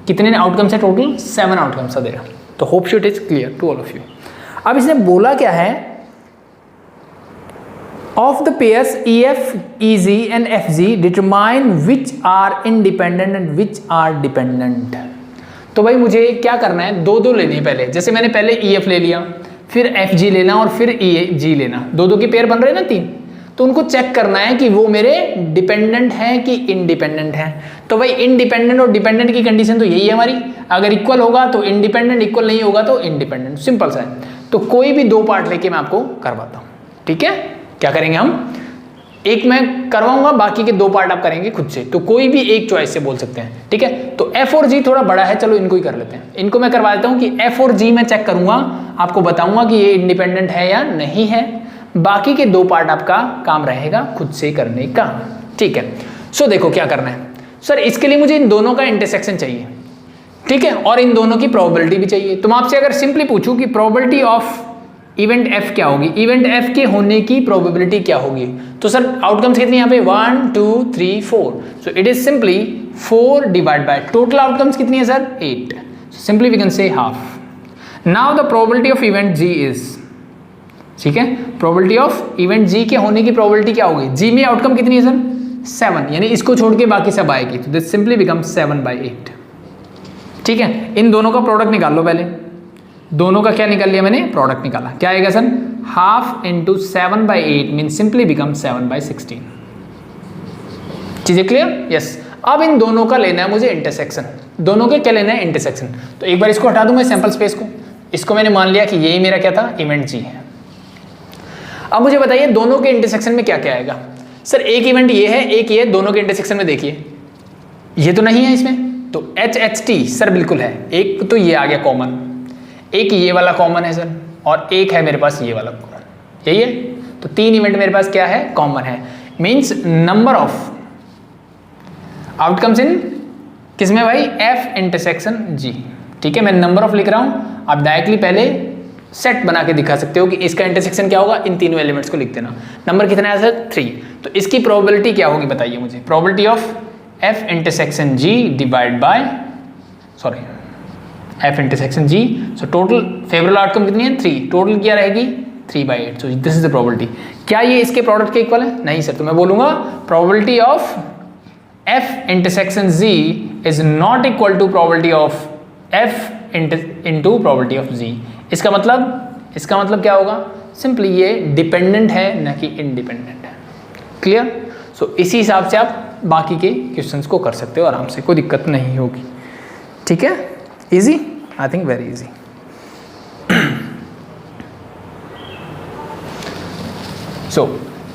कितने आउटकम्स है टोटल? 7 आउटकम्स है देगा। तो hope so it is clear to all of you. अब इसने बोला क्या है? Of the pairs EF, EG and FG determine which are independent and which are dependent. तो भाई मुझे क्या करना है? 2-2 लेने हैं पहले। जैसे मैंने पहले EF ले लिया, फिर FG लेना और फिर EG लेना। 2-2 के पेयर बन रहे हैं ना 3, तो उनको चेक करना है कि वो मेरे डिपेंडेंट हैं कि इंडिपेंडेंट हैं। तो भाई इंडिपेंडेंट और डिपेंडेंट की कंडीशन तो यही है हमारी, अगर इक्वल होगा तो इंडिपेंडेंट, इक्वल नहीं होगा तो इंडिपेंडेंट, सिंपल सा है। तो कोई भी 2 पार्ट लेके मैं आपको करवाता हूँ। ठीक है, क्या करेंगे हम? एक मैं करवाऊंगा, बाकी के 2 पार्ट आप करेंगे खुद से। तो कोई भी एक चॉइस से बोल सकते हैं। ठीक है, तो F और G थोड़ा बड़ा है, चलो इनको ही कर लेते हैं। इनको मैं करवा देता हूँ कि F और G मैं चेक करूंगा, आपको बताऊंगा कि ये इंडिपेंडेंट है या नहीं है। बाकी के 2 पार्ट आपका काम रहेगा खुद से करने का। ठीक है, सो देखो क्या करना है सर। इसके लिए मुझे इन दोनों का इंटरसेक्शन चाहिए। ठीक है, और इन दोनों की प्रोबेबिलिटी भी चाहिए। तो मैं आपसे अगर सिंपली पूछूं कि प्रोबेबिलिटी ऑफ इवेंट F क्या होगी, इवेंट F के होने की प्रोबेबिलिटी क्या होगी, तो सर आउटकम्स कितनी यहाँ पे? 1 2 3 4। So it is simply 4 divide by total outcomes कितनी है sir? 8। Simply we can say half. Now the probability of event G is, ठीक है, प्रोबेबिलिटी ऑफ इवेंट G के होने की प्रोबेबिलिटी क्या होगी? G में आउटकम कितनी है सर? 7, यानी इसको छोड़ के बाकी सब आएगी। तो दिस सिंपली बिकम 7/8। ठीक है, इन दोनों का प्रोडक्ट निकाल लो पहले। दोनों का क्या निकाल लिया मैंने? प्रोडक्ट निकाला। क्या आएगा sir? Half into 7/8 mean simply become 7/16। चीजें क्लियर? यस। अब इन दोनों का लेना है मुझे इंटरसेक्शन। दोनों के क्या लेना है? इंटरसेक्शन। तो एक बार इसको हटा दूंगा सैंपल स्पेस को। इसको मैंने मान लिया कि यही मेरा क्या था? इवेंट G है। अब मुझे बताइए दोनों के इंटरसेक्शन में क्या क्या आएगा? सर एक इवेंट ये है, एक ये, दोनों के इंटरसेक्शन में देखिए ये तो नहीं है इसमें, तो HHT सर बिल्कुल है। एक तो ये आ गया कॉमन, एक ये वाला कॉमन है सर, और एक है मेरे पास ये वाला कॉमन, यही है। तो 3 इवेंट मेरे पास क्या है? कॉमन है। Means number of outcomes in किस में भाई? F intersection G। ठीक है, मैं नंबर ऑफ लिख रहा हूं, आप डायरेक्टली पहले सेट बना के दिखा सकते हो कि इसका इंटरसेक्शन क्या होगा। इन तीनों एलिमेंट्स को लिख देना। नंबर कितना है सर? 3। तो इसकी प्रोबेबिलिटी क्या होगी बताइए मुझे? Probability of F intersection G divide by F intersection G। So total favourable outcome कितनी है? 3। टोटल क्या रहेगी? 3/8। सो दिस इज द प्रोबेबिलिटी। क्या ये इसके प्रोडक्ट के इक्वल है? नहीं सर। तो मैं बोलूंगा probability of F intersection Z is not equal to probability of F into probability of Z। इसका मतलब क्या होगा? सिंपली ये डिपेंडेंट है ना कि इंडिपेंडेंट है। क्लियर? सो इसी हिसाब से आप बाकी के क्वेश्चंस को कर सकते हो आराम से, कोई दिक्कत नहीं होगी। ठीक है, easy, I think very easy. So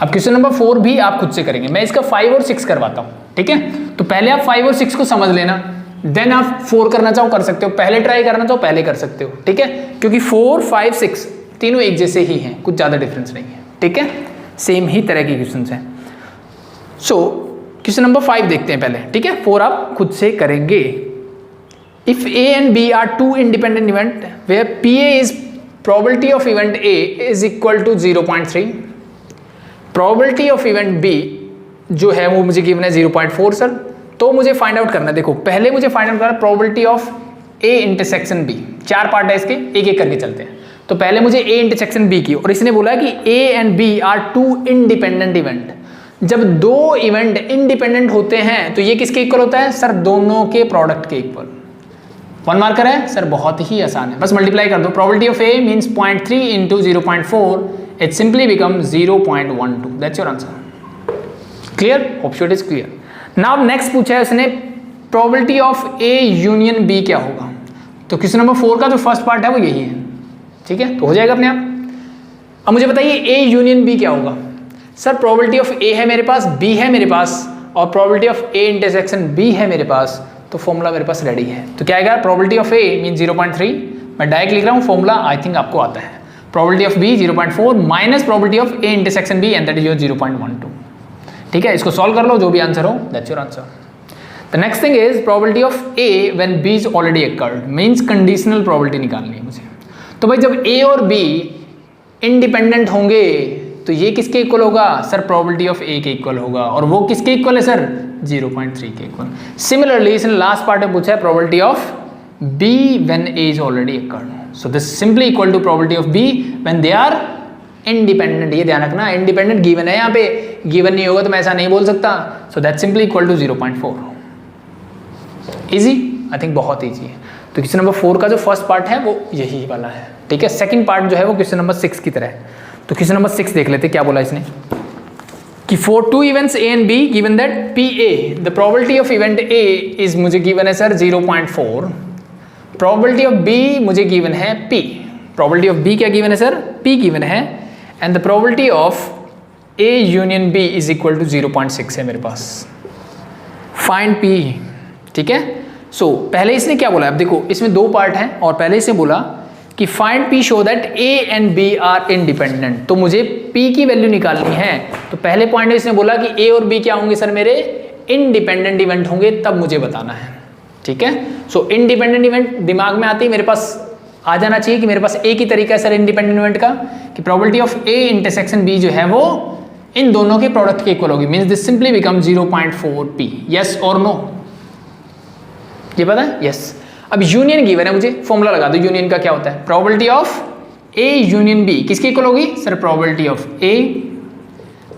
अब क्वेश्चन नंबर 4 भी आप खुद से करेंगे। मैं इसका 5 और 6 करवाता हूं। ठीक है, तो पहले आप 5 और 6 को समझ लेना, देन आप 4 करना चाहो कर सकते हो, पहले ट्राई करना चाहो पहले कर सकते हो। ठीक है, क्योंकि 4 5 6 तीनों एक जैसे ही हैं, कुछ ज्यादा डिफरेंस नहीं है। ठीक है, सेम ही तरह के क्वेश्चन हैं। सो क्वेश्चन नंबर 5 देखते हैं पहले। ठीक है, 4 आप खुद से करेंगे। If A and B are 2 independent event where PA is probability of event A is equal to 0.3, probability of event B जो है वो मुझे गिवन है 0.4 सर। तो मुझे फाइंड आउट करना है। देखो पहले मुझे फाइंड आउट करना है probability of A intersection B। 4 part है इसके, एक एक करके चलते हैं। तो पहले मुझे A इंटरसेक्शन B की, और इसने बोला कि A and B are 2 independent event। जब 2 इवेंट इंडिपेंडेंट होते हैं तो ये किसके इक्वल होता है सर? दोनों के प्रोडक्ट के इक्वल। 1 मार्कर है सर, बहुत ही आसान है, बस मल्टीप्लाई कर दो। Probability of A means 0.3 into 0.4, it simply become 0.12। That's your answer. Clear? Hope so it is clear. Now next पूछा है उसने probability of A union B क्या होगा। तो क्वेश्चन नंबर 4 का जो फर्स्ट पार्ट है वो यही है। ठीक है, तो हो जाएगा अपने आप। अब मुझे बताइए A यूनियन B क्या होगा। सर प्रोबेबिलिटी ऑफ ए है मेरे पास, बी है मेरे पास, और probability of A intersection B है मेरे पास, तो फॉर्मूला मेरे पास रेडी है। तो क्या आएगा, प्रोबेबिलिटी ऑफ ए मीन 0.3, मैं डायरेक्ट लिख रहा हूँ, फॉर्मूला आई थिंक आपको आता है। Probability of B 0.4 minus probability of A intersection B and that is your 0.12। ठीक है, इसको सॉल्व कर लो, जो भी आंसर हो that's your answer. The next thing is probability of A when B is already occurred, means conditional probability निकालनी है मुझे। तो भाई जब ए और बी इंडिपेंडेंट होंगे तो ये किसके इक्वल होगा, सर प्रोबेबिलिटी ऑफ ए के इक्वल होगा, और वो किसके इक्वल है सर, 0.3 के इक्वल। सिमिलरली इसने लास्ट पार्ट में पूछा है probability of B when A is already occurred, so this simply equal to probability of B when they are independent. ये ध्यान रखना, इंडिपेंडेंट गिवन है, यहाँ पे गिवन नहीं होगा तो मैं ऐसा नहीं बोल सकता, so that simply equal to 0.4। Easy, I think बहुत ईजी है। तो क्वेश्चन नंबर 4 का जो फर्स्ट पार्ट है वो यही वाला है। ठीक है, सेकंड पार्ट जो है वो क्वेश्चन नंबर 6 की तरह है। तो क्वेश्चन नंबर 6 देख लेते, क्या बोला इसने कि for two events A and B given that P A the probability of event A is मुझे गिवन है सर 0.4, प्रोबेबिलिटी ऑफ बी मुझे गिवन है p, प्रोबेबिलिटी ऑफ b क्या गिवन है सर, p गिवन है, and the probability of a union b is equal to 0.6 है मेरे पास। Find p। ठीक है, सो पहले इसने क्या बोला, अब देखो इसमें दो पार्ट हैं, और पहले इसने बोला कि find p show that a and b are independent, तो मुझे p की वैल्यू निकालनी है। तो पहले पॉइंट में इसने बोला कि a और b क्या होंगे सर, मेरे इंडिपेंडेंट इवेंट होंगे, तब मुझे बताना है। ठीक है, सो इंडिपेंडेंट इवेंट दिमाग में आते ही मेरे पास आ जाना चाहिए कि मेरे पास एक ही तरीका है सर इंडिपेंडेंट इवेंट का, कि probability of A intersection B जो है वो इन दोनों के प्रोडक्ट के इक्वल होगी, means this simply become 0.4 p। Yes और नो, ये पता है, यस। अब यूनियन गिवन है मुझे, फॉर्मूला लगा दो यूनियन का क्या होता है, probability of A union B किसके इक्वल होगी sir, probability of A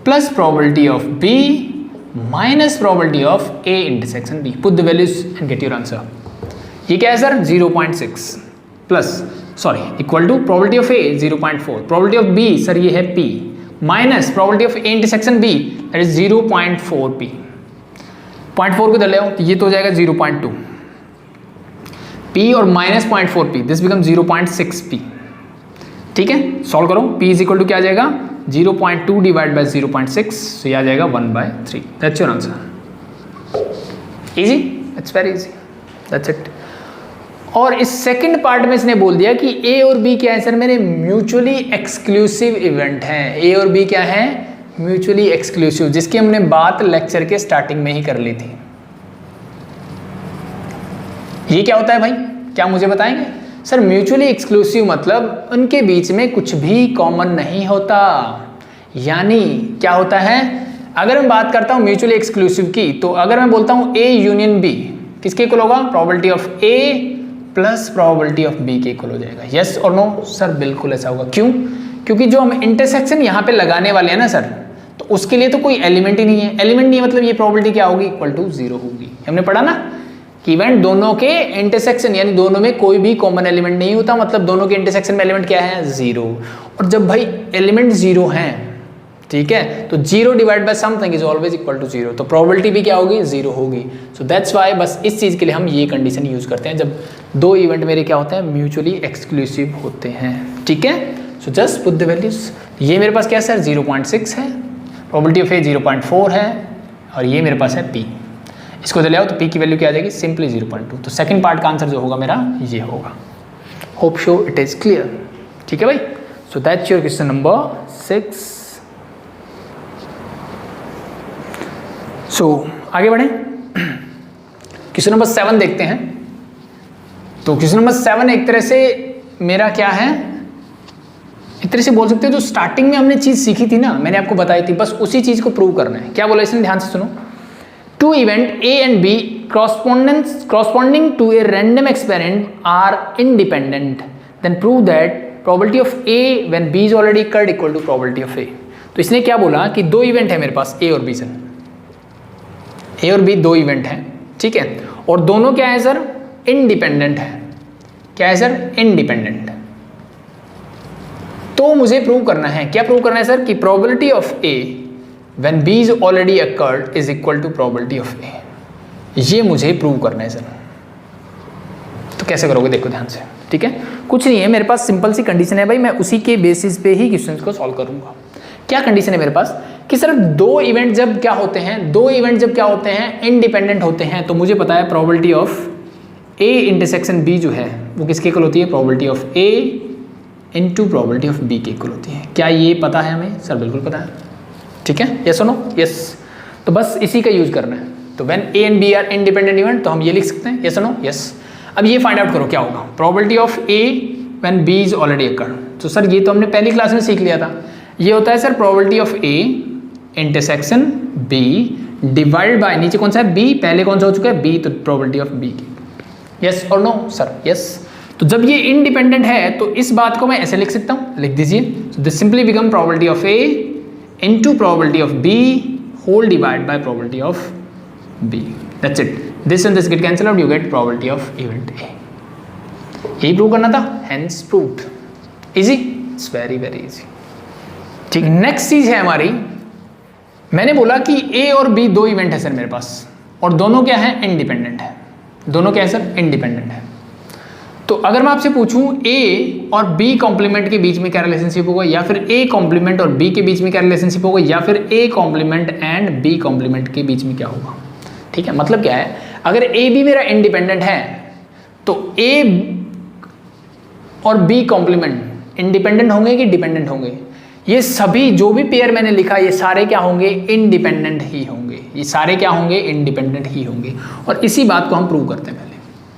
plus probability of B minus probability of A intersection B. Put the values and get your answer. ये क्या है sir, 0.6 plus sorry equal to probability of A 0.4, probability of B sir ये है p, minus probability of A intersection B that is 0.4 p। 0.4 को इधर ले आओ तो ये तो हो जाएगा 0.2 p और minus 0.4 p, this become 0.6 p। ठीक है, सॉल्व करो, p इज इक्वल टू क्या आ जाएगा 0.2 डिवाइड बाय 0.6, सो ये आ जाएगा 1/3। That's your answer. Easy, it's very easy, that's it. और इस सेकंड पार्ट में इसने बोल दिया कि ए और बी क्या है सर, मेरे म्यूचुअली एक्सक्लूसिव इवेंट हैं। ए और बी क्या है, म्यूचुअली एक्सक्लूसिव, जिसकी हमने बात लेक्चर के स्टार्टिंग में ही कर ली थी। ये क्या होता है भाई, क्या मुझे बताएंगे सर? म्यूचुअली एक्सक्लूसिव मतलब उनके बीच में कुछ भी कॉमन नहीं होता। यानी क्या होता है, अगर मैं बात करता हूं म्यूचुअली एक्सक्लूसिव की, तो अगर मैं बोलता हूं ए यूनियन बी किसके इक्वल होगा, probability of A plus probability of B के इक्वल हो जाएगा। यस और नो सर, बिल्कुल ऐसा होगा। क्यों? क्योंकि जो हम इंटरसेक्शन यहाँ पे लगाने वाले हैं ना सर, तो उसके लिए तो कोई एलिमेंट ही नहीं है। एलिमेंट नहीं है मतलब ये प्रोबेबिलिटी क्या होगी, इक्वल टू 0 होगी। हमने पढ़ा ना कि इवेंट दोनों के इंटरसेक्शन यानी दोनों में कोई भी कॉमन एलिमेंट नहीं होता, मतलब दोनों के इंटरसेक्शन में एलिमेंट क्या है, 0। और जब भाई एलिमेंट 0 हैं, ठीक है, तो 0 divide by something is always equal to 0, तो प्रोबेबिलिटी भी क्या होगी, 0 होगी। सो दैट्स वाई बस इस चीज़ के लिए हम ये कंडीशन यूज करते हैं जब दो इवेंट मेरे क्या होते हैं, म्यूचुअली एक्सक्लूसिव होते हैं। ठीक है, so just put the values. ये मेरे पास क्या है सर, 0.6 है, प्रोबेबिलिटी ऑफ ए 0.4 है, और ये मेरे पास है p। इसको ले आओ तो p की वैल्यू क्या आ जाएगी, सिंपली 0.2। तो सेकंड पार्ट का आंसर जो होगा मेरा ये होगा। Hope show it is clear. ठीक है भाई, so that's your question number 6। सो आगे बढ़े, क्वेश्चन नंबर 7 देखते हैं। तो क्वेश्चन नंबर 7 एक तरह से मेरा क्या है, एक तरह से बोल सकते हो जो स्टार्टिंग में हमने चीज सीखी थी ना, मैंने आपको बताई थी, बस उसी चीज को प्रूव करना है। क्या बोला इसने, ध्यान से सुनो। Two event A and B corresponding to a random experiment are independent, then prove that probability of A when B is already occurred equal to probability of A। तो इसने क्या बोला कि दो इवेंट है मेरे पास A और B सर, A और B दो इवेंट हैं, ठीक है, और दोनों क्या है सर, इंडिपेंडेंट है। क्या है सर, इंडिपेंडेंट। तो मुझे प्रूव करना है, क्या प्रूव करना है सर, कि probability of A when B is already occurred is equal to probability of A। ये मुझे प्रूव करना है सर। तो कैसे करोगे, देखो ध्यान से। ठीक है, कुछ नहीं है, मेरे पास सिंपल सी कंडीशन है भाई, मैं उसी के बेसिस पे ही क्वेश्चंस को सॉल्व करूंगा। क्या कंडीशन है मेरे पास कि सर दो इवेंट जब क्या होते हैं इंडिपेंडेंट होते हैं, तो मुझे पता है probability of A intersection B जो है वो किसके इक्वल होती है, probability of A into probability of B के इक्वल होती है। क्या ये पता है हमें? सर बिल्कुल पता है। ठीक है, यस और नो? यस। तो बस इसी का यूज करना है। तो when A and B are independent event, तो हम ये लिख सकते हैं, यस और नो? यस। अब ये फाइंड आउट करो क्या होगा, probability of A when B is already occurred. तो सर ये तो हमने पहली क्लास में सीख लिया था। ये होता है sir probability of A intersection B divide by, नीचे कौन सा है, B, पहले कौन सा हो चुका है, B, तो प्रोबेबिलिटी ऑफ B की। यस और नो? Sir yes. तो जब ये इंडिपेंडेंट है तो इस बात को मैं ऐसे लिख सकता हूँ, लिख दीजिए, so this simply become probability of A into probability of B whole divide by probability of B। That's it. This and this get cancel out, you get probability of event A। यही prove करना था, hence proved. Easy, it's very very easy. ठीक, next चीज है हमारी, मैंने बोला कि A और B दो इवेंट है सर मेरे पास, और दोनों क्या है, इंडिपेंडेंट है। दोनों क्या है सर, इंडिपेंडेंट है। तो अगर मैं आपसे पूछूं A और B कॉम्प्लीमेंट के बीच में क्या रिलेशनशिप होगा, या फिर A कॉम्प्लीमेंट और B के बीच में क्या रिलेशनशिप होगा, या फिर A complement and B complement के बीच में क्या होगा। ठीक है, मतलब क्या है, अगर A B मेरा इंडिपेंडेंट है तो A और B कॉम्प्लीमेंट इंडिपेंडेंट होंगे कि डिपेंडेंट होंगे? ये सभी जो भी पेयर मैंने लिखा ये सारे क्या होंगे, इंडिपेंडेंट ही होंगे। ये सारे क्या होंगे, इंडिपेंडेंट ही होंगे। और इसी बात को हम प्रूव करते हैं पहले।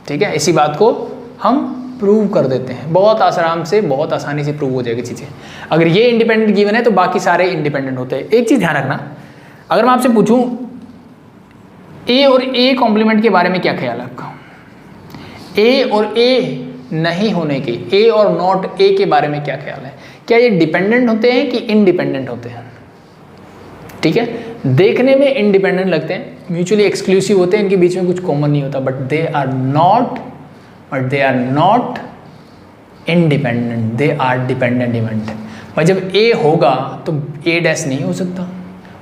ठीक है, इसी बात को हम प्रूव कर देते हैं, बहुत आराम से, बहुत आसानी से प्रूव हो जाएगी चीज़ें। अगर ये इंडिपेंडेंट गिवन है तो बाकी सारे इंडिपेंडेंट होते हैं। एक चीज़ ध्यान रखना, अगर मैं आपसे पूछूं A और A कॉम्प्लीमेंट के बारे में क्या ख्याल है आपका, A और A नहीं होने के, A और नॉट A के बारे में क्या ख्याल है? क्या ये डिपेंडेंट होते हैं कि इंडिपेंडेंट होते हैं? ठीक है, देखने में इंडिपेंडेंट लगते हैं, म्यूचुअली एक्सक्लूसिव होते हैं, इनके बीच में कुछ कॉमन नहीं होता, but they are not independent, they are dependent event. भाई जब A होगा तो A डैश नहीं हो सकता,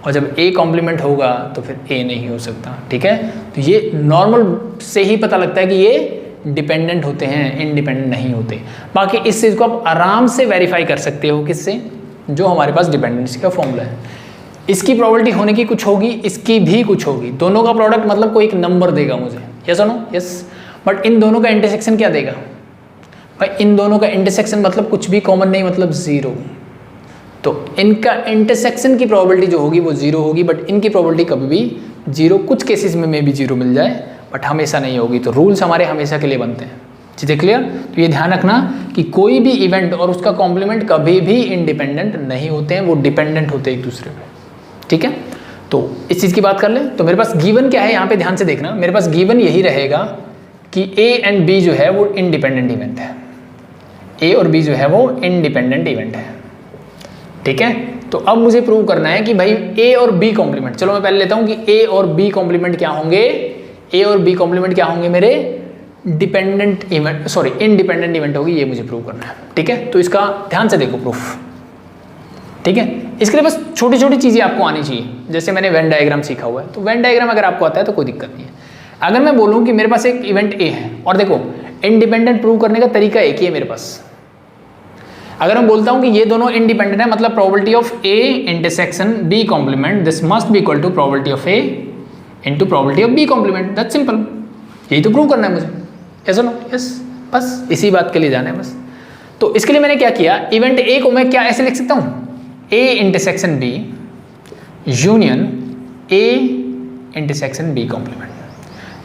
और जब A कॉम्प्लीमेंट होगा तो फिर A नहीं हो सकता। ठीक है, तो ये नॉर्मल से ही पता लगता है कि ये डिपेंडेंट होते हैं, इंडिपेंडेंट नहीं होते। बाकी इस चीज़ को आप आराम से वेरीफाई कर सकते हो, किससे, जो हमारे पास डिपेंडेंसी का फॉर्मूला है। इसकी प्रोबेबिलिटी होने की कुछ होगी, इसकी भी कुछ होगी, दोनों का प्रोडक्ट मतलब कोई एक नंबर देगा मुझे, यस और नो? यस। बट इन दोनों का इंटरसेक्शन क्या देगा भाई, इन दोनों का इंटरसेक्शन मतलब कुछ भी कॉमन नहीं, मतलब जीरो। तो इनका इंटरसेक्शन की प्रोबेबिलिटी जो होगी वो जीरो होगी, बट इनकी प्रोबेबिलिटी कभी भी जीरो, कुछ केसेस में मे भी जीरो मिल जाए, बट हमेशा नहीं होगी। तो रूल्स हमारे हमेशा के लिए बनते हैं। चीज़ें क्लियर? तो ये ध्यान रखना कि कोई भी इवेंट और उसका कॉम्प्लीमेंट कभी भी इंडिपेंडेंट नहीं होते हैं, वो डिपेंडेंट होते हैं एक दूसरे पे। ठीक है, तो इस चीज़ की बात कर ले। तो मेरे पास गिवन क्या है, यहाँ पे ध्यान से देखना, मेरे पास गिवन यही रहेगा कि A एंड B जो है वो इंडिपेंडेंट इवेंट है। A और B जो है वो इंडिपेंडेंट इवेंट है। ठीक है, तो अब मुझे प्रूव करना है कि भाई A और B कॉम्प्लीमेंट, चलो मैं पहले लेता हूँ कि A और B कॉम्प्लीमेंट क्या होंगे, A और B कॉम्प्लीमेंट क्या होंगे मेरे, dependent event, sorry independent event होगी, ये मुझे प्रूव करना है। ठीक है, तो इसका ध्यान से देखो प्रूफ। ठीक है, इसके लिए बस छोटी छोटी चीज़ें आपको आनी चाहिए, जैसे मैंने वेन डायग्राम सीखा हुआ है, तो वेन डायग्राम अगर आपको आता है तो कोई दिक्कत नहीं है। अगर मैं बोलूँ कि मेरे पास एक इवेंट A है, और देखो इंडिपेंडेंट प्रूव करने का तरीका एक ही है मेरे पास। अगर मैं बोलता हूँ कि ये दोनों इंडिपेंडेंट है, मतलब probability of A intersection B complement, this must be equal to probability of A into probability of B complement. That's simple, यही तो प्रूव करना है मुझे, ऐसा नो? यस, बस इसी बात के लिए जाना है बस। तो इसके लिए मैंने क्या किया, इवेंट A को मैं क्या ऐसे लिख सकता हूँ, A intersection B union A intersection B complement.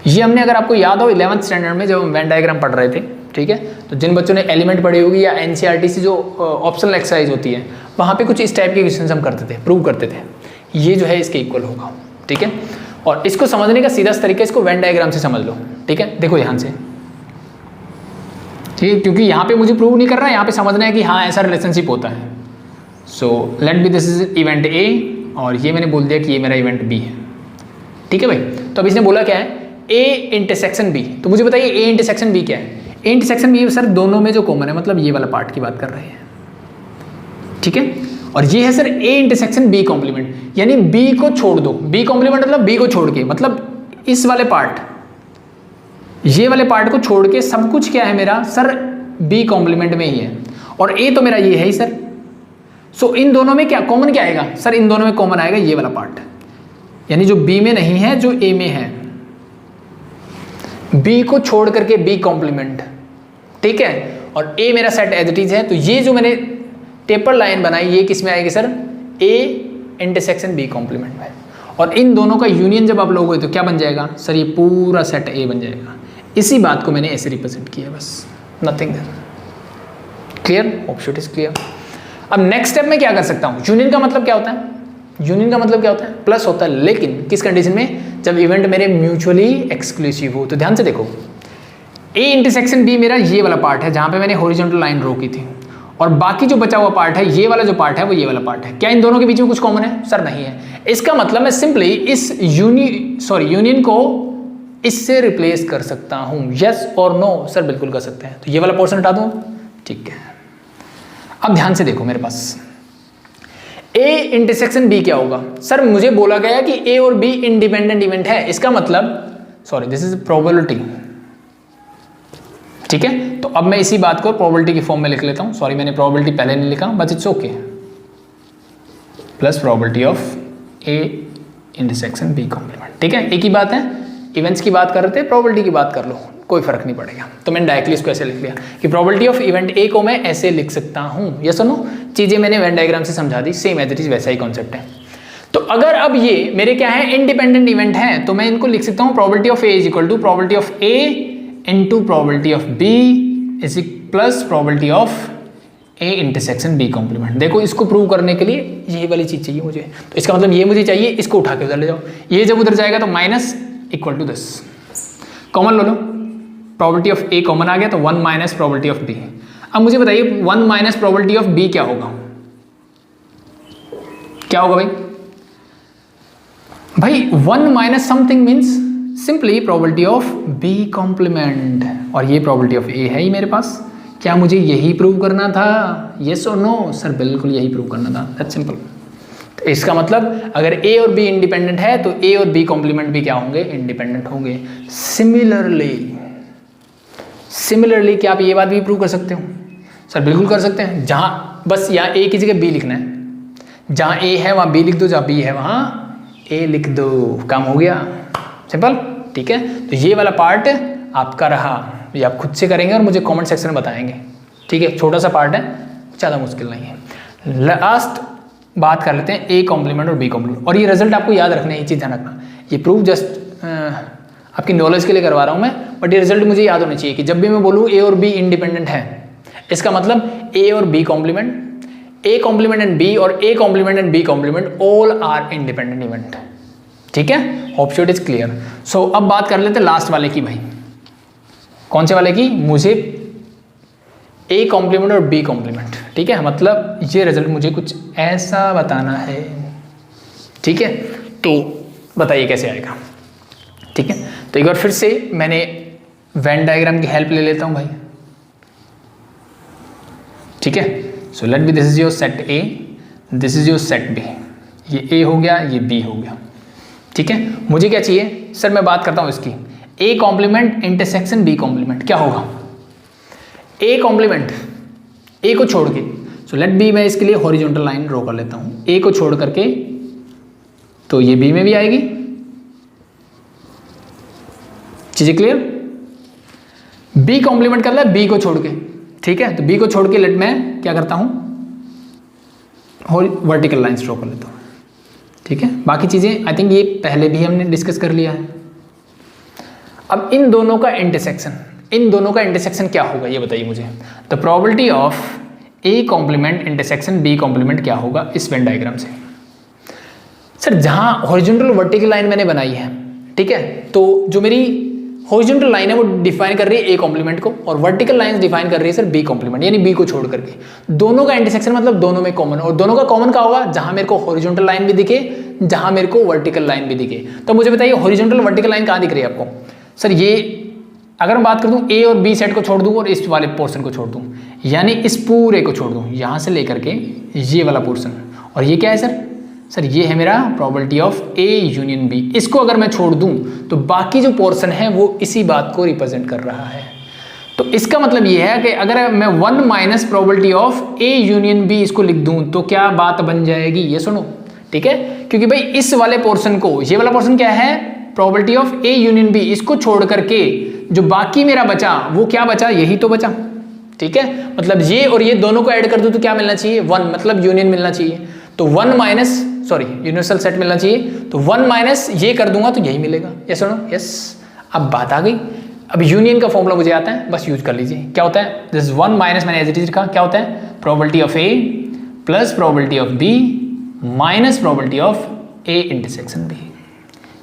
ये हमने, अगर आपको याद हो 11th स्टैंडर्ड में जब हम वेन डायग्राम पढ़ रहे थे, ठीक है, तो जिन बच्चों ने एलिमेंट पढ़ी होगी या NCERT से जो ऑप्शनल एक्सरसाइज होती है, वहाँ पे कुछ इस टाइप के क्वेश्चन हम करते थे, प्रूव करते थे, ये जो है इसके इक्वल होगा। ठीक है, और इसको समझने का सीधा तरीका, इसको वेन डायग्राम से समझ लो। ठीक है, देखो ध्यान से, ठीक है, क्योंकि यहाँ पे मुझे प्रूव नहीं करना है, यहाँ पे समझना है कि हाँ ऐसा रिलेशनशिप होता है। So let be this is event A, और ये मैंने बोल दिया कि ये मेरा इवेंट B है। ठीक है भाई, तो अब इसने बोला क्या है, A इंटरसेक्शन B, तो मुझे बताइए A इंटरसेक्शन B क्या है। A इंटरसेक्शन B सर दोनों में जो कॉमन है, मतलब ये वाला पार्ट की बात कर रहे हैं। ठीक है, और ये है sir A intersection B complement, यानी B को छोड़ दो, B कॉम्प्लीमेंट मतलब B को छोड़ के, मतलब इस वाले पार्ट, ये वाले पार्ट को छोड़ के सब कुछ क्या है मेरा सर B कॉम्प्लीमेंट में ही है, और A तो मेरा ये है ही सर। सो इन दोनों में क्या कॉमन क्या आएगा सर? इन दोनों में कॉमन आएगा ये वाला पार्ट, यानी जो बी में नहीं है जो ए में है, बी को छोड़ करके बी कॉम्प्लीमेंट, ठीक है, और ए मेरा सेट एज इट इज है। तो ये जो मैंने टेपर लाइन बनाई ये किस में आएगी sir? A intersection B complement में। और इन दोनों का यूनियन जब आप लोगे तो क्या बन जाएगा सर? ये पूरा सेट ए बन जाएगा। इसी बात को मैंने ऐसे रिप्रेजेंट किया, बस nothing. Clear? Hope so it is clear. अब नेक्स्ट स्टेप में क्या कर सकता हूँ? यूनियन का मतलब क्या होता है? यूनियन का मतलब क्या होता है? प्लस होता है, लेकिन किस कंडीशन में? जब इवेंट मेरे म्यूचुअली एक्सक्लूसिव हो। तो ध्यान से देखो, ए इंटरसेक्शन बी मेरा ये वाला पार्ट है जहां पे मैंने हॉरिजॉन्टल लाइन ड्रॉ की थी, और बाकी जो बचा हुआ पार्ट है, ये वाला जो पार्ट है वो ये वाला पार्ट है। क्या इन दोनों के बीच में कुछ कॉमन है? सर नहीं है। इसका मतलब मैं सिंपली इस यूनियन को इससे रिप्लेस कर सकता हूं। यस और नो? सर बिल्कुल कर सकते हैं। तो ये वाला पोर्शन हटा दूं, ठीक है। अब ध्यान से देखो, मेरे पास ए इंटरसेक्शन बी क्या होगा? सर मुझे बोला गया कि ए और बी इंडिपेंडेंट इवेंट है, इसका मतलब सॉरी दिस इज प्रोबेबिलिटी, ठीक है। तो अब मैं इसी बात को प्रोबेबिलिटी की फॉर्म में लिख लेता हूं। सॉरी मैंने प्रोबेबिलिटी पहले नहीं लिखा, but it's okay. Plus probability of A intersection B complement, ठीक है। एक ही बात है, इवेंट्स की बात कर रहे थे, प्रोबेबिलिटी की बात कर लो, कोई फर्क नहीं पड़ेगा। तो मैंने डायरेक्टली इसको ऐसे लिख लिया कि प्रोबेबिलिटी ऑफ इवेंट ए को मैं ऐसे लिख सकता हूं। ये सुनो, चीजें मैंने वेन डायग्राम से समझा दी, सेम एज इट इज वैसा ही कॉन्सेप्ट है। तो अगर अब ये मेरे क्या है? इंडिपेंडेंट इवेंट है, तो मैं इनको लिख सकता हूं probability of A is equal to probability of A into probability of B is plus probability of A intersection B complement. देखो इसको प्रूव करने के लिए यही वाली चीज चाहिए मुझे, तो इसका मतलब ये मुझे चाहिए, इसको उठा के उधर ले जाओ। ये जब उधर जाएगा तो minus equal to this, common लो लो, प्रोबेबिलिटी ऑफ ए कॉमन आ गया तो 1 माइनस प्रोबेबिलिटी ऑफ बी। अब मुझे बताइए 1 माइनस प्रोबेबिलिटी ऑफ बी क्या होगा? क्या होगा भाई 1 minus something means simply probability of B complement, और ये प्रोबेबिलिटी ऑफ ए है ही मेरे पास। क्या मुझे यही प्रूव करना था? यस और नो? सर बिल्कुल यही प्रूव करना था, दैट्स सिंपल। तो इसका मतलब अगर ए और बी इंडिपेंडेंट है तो ए और बी कॉम्प्लीमेंट भी क्या होंगे? इंडिपेंडेंट होंगे। सिमिलरली क्या आप ये बात भी प्रूव कर सकते हो? सर बिल्कुल कर सकते हैं। जहां बस यहाँ ए की जगह बी लिखना है, जहां ए है वहां बी लिख दो, जहां बी है वहां ए लिख दो, काम हो गया, सिंपल, ठीक है। तो ये वाला पार्ट आपका रहा, ये आप खुद से करेंगे और मुझे कमेंट सेक्शन में बताएंगे, ठीक है। छोटा सा पार्ट है, ज़्यादा मुश्किल नहीं है। लास्ट बात कर लेते हैं ए कॉम्प्लीमेंट और बी कॉम्प्लीमेंट, और ये रिजल्ट आपको याद रखना है, ये चीज़ ध्यान रखना। ये प्रूफ जस्ट आपकी नॉलेज के लिए करवा रहा हूँ मैं, बट ये रिजल्ट मुझे याद होना चाहिए कि जब भी मैं बोलूँ ए और बी इंडिपेंडेंट है, इसका मतलब ए और B complement, A complement and B, और A complement and B complement all are independent event, ठीक है। Hope so it is clear. So अब बात कर लेते हैं लास्ट वाले की भाई। कौन से वाले की? मुझे ए कॉम्प्लीमेंट और बी कॉम्प्लीमेंट, ठीक है। मतलब ये रिजल्ट मुझे कुछ ऐसा बताना है, ठीक है। तो बताइए कैसे आएगा, ठीक है। तो एक बार फिर से मैंने वेन डायग्राम की हेल्प ले लेता हूं भाई, ठीक है। So let be this is your set A, this is your set B. ये ए हो गया, ये बी हो गया, ठीक है। मुझे क्या चाहिए सर? मैं बात करता हूं इसकी, A complement intersection B complement क्या होगा? ए कॉम्प्लीमेंट ए को छोड़ के, सो लेट बी, मैं इसके लिए हॉरिजॉन्टल लाइन ड्रॉ कर लेता हूं, ए को छोड़ करके, तो ये बी में भी आएगी, चीजें क्लियर। बी कॉम्प्लीमेंट कर ले बी को छोड़ के, ठीक है। तो बी को छोड़ के लेट मैं क्या करता हूं? वर्टिकल लाइंस ड्रॉ कर लेता हूं, ठीक है। बाकी चीजें आई थिंक ये पहले भी हमने डिस्कस कर लिया है। अब इन दोनों का इंटरसेक्शन क्या होगा ये बताइए मुझे। The probability of A complement intersection B complement क्या होगा इस वेन डायग्राम से? सर जहां हॉरिजॉन्टल वर्टिकल लाइन मैंने बनाई है, ठीक है, तो जो मेरी हॉरिजॉन्टल लाइन है वो डिफाइन कर रही है ए कॉम्प्लीमेंट को, और वर्टिकल लाइन डिफाइन कर रही है सर बी कॉम्प्लीमेंट, यानी बी को छोड़ करके। दोनों का इंटरसेक्शन मतलब दोनों में कॉमन, और दोनों का कॉमन क्या होगा? जहां मेरे को हॉरिजॉन्टल लाइन भी दिखे, जहां मेरे को वर्टिकल लाइन भी दिखे। तो मुझे बताइए हॉरिजॉन्टल वर्टिकल लाइन कहां दिख रही है आपको? सर ये अगर मैं बात कर दूं ए और बी सेट को छोड़ दूं और इस वाले पोर्शन को छोड़ दूं, यानी इस पूरे को छोड़ दूं, यहां से लेकर के ये वाला पोर्शन, और ये क्या है सर? सर ये है मेरा probability of A union B. इसको अगर मैं छोड़ दूं तो बाकी जो पोर्शन है वो इसी बात को रिप्रेजेंट कर रहा है। तो इसका मतलब ये है कि अगर मैं 1 minus probability of A union B इसको लिख दूं तो क्या बात बन जाएगी, ये सुनो, ठीक है। क्योंकि भाई इस वाले पोर्शन को, ये वाला पोर्शन क्या है, probability of A union B, इसको छोड़ करके जो बाकी मेरा बचा वो क्या बचा, यही तो बचा, ठीक है। मतलब ये और ये दोनों को ऐड कर दूं तो क्या मिलना चाहिए, 1, मतलब यूनियन मिलना चाहिए। तो 1 माइनस, सॉरी यूनिवर्सल सेट मिलना चाहिए, तो 1 माइनस ये कर दूंगा तो यही मिलेगा, यस सुनो, यस। अब बात आ गई, अब यूनियन का फॉर्मूला मुझे आता है, बस यूज कर लीजिए। क्या होता है, दिस 1 माइनस, मैंने एज इट इज लिखा, क्या होता है, probability of A plus probability of B minus probability of A intersection B.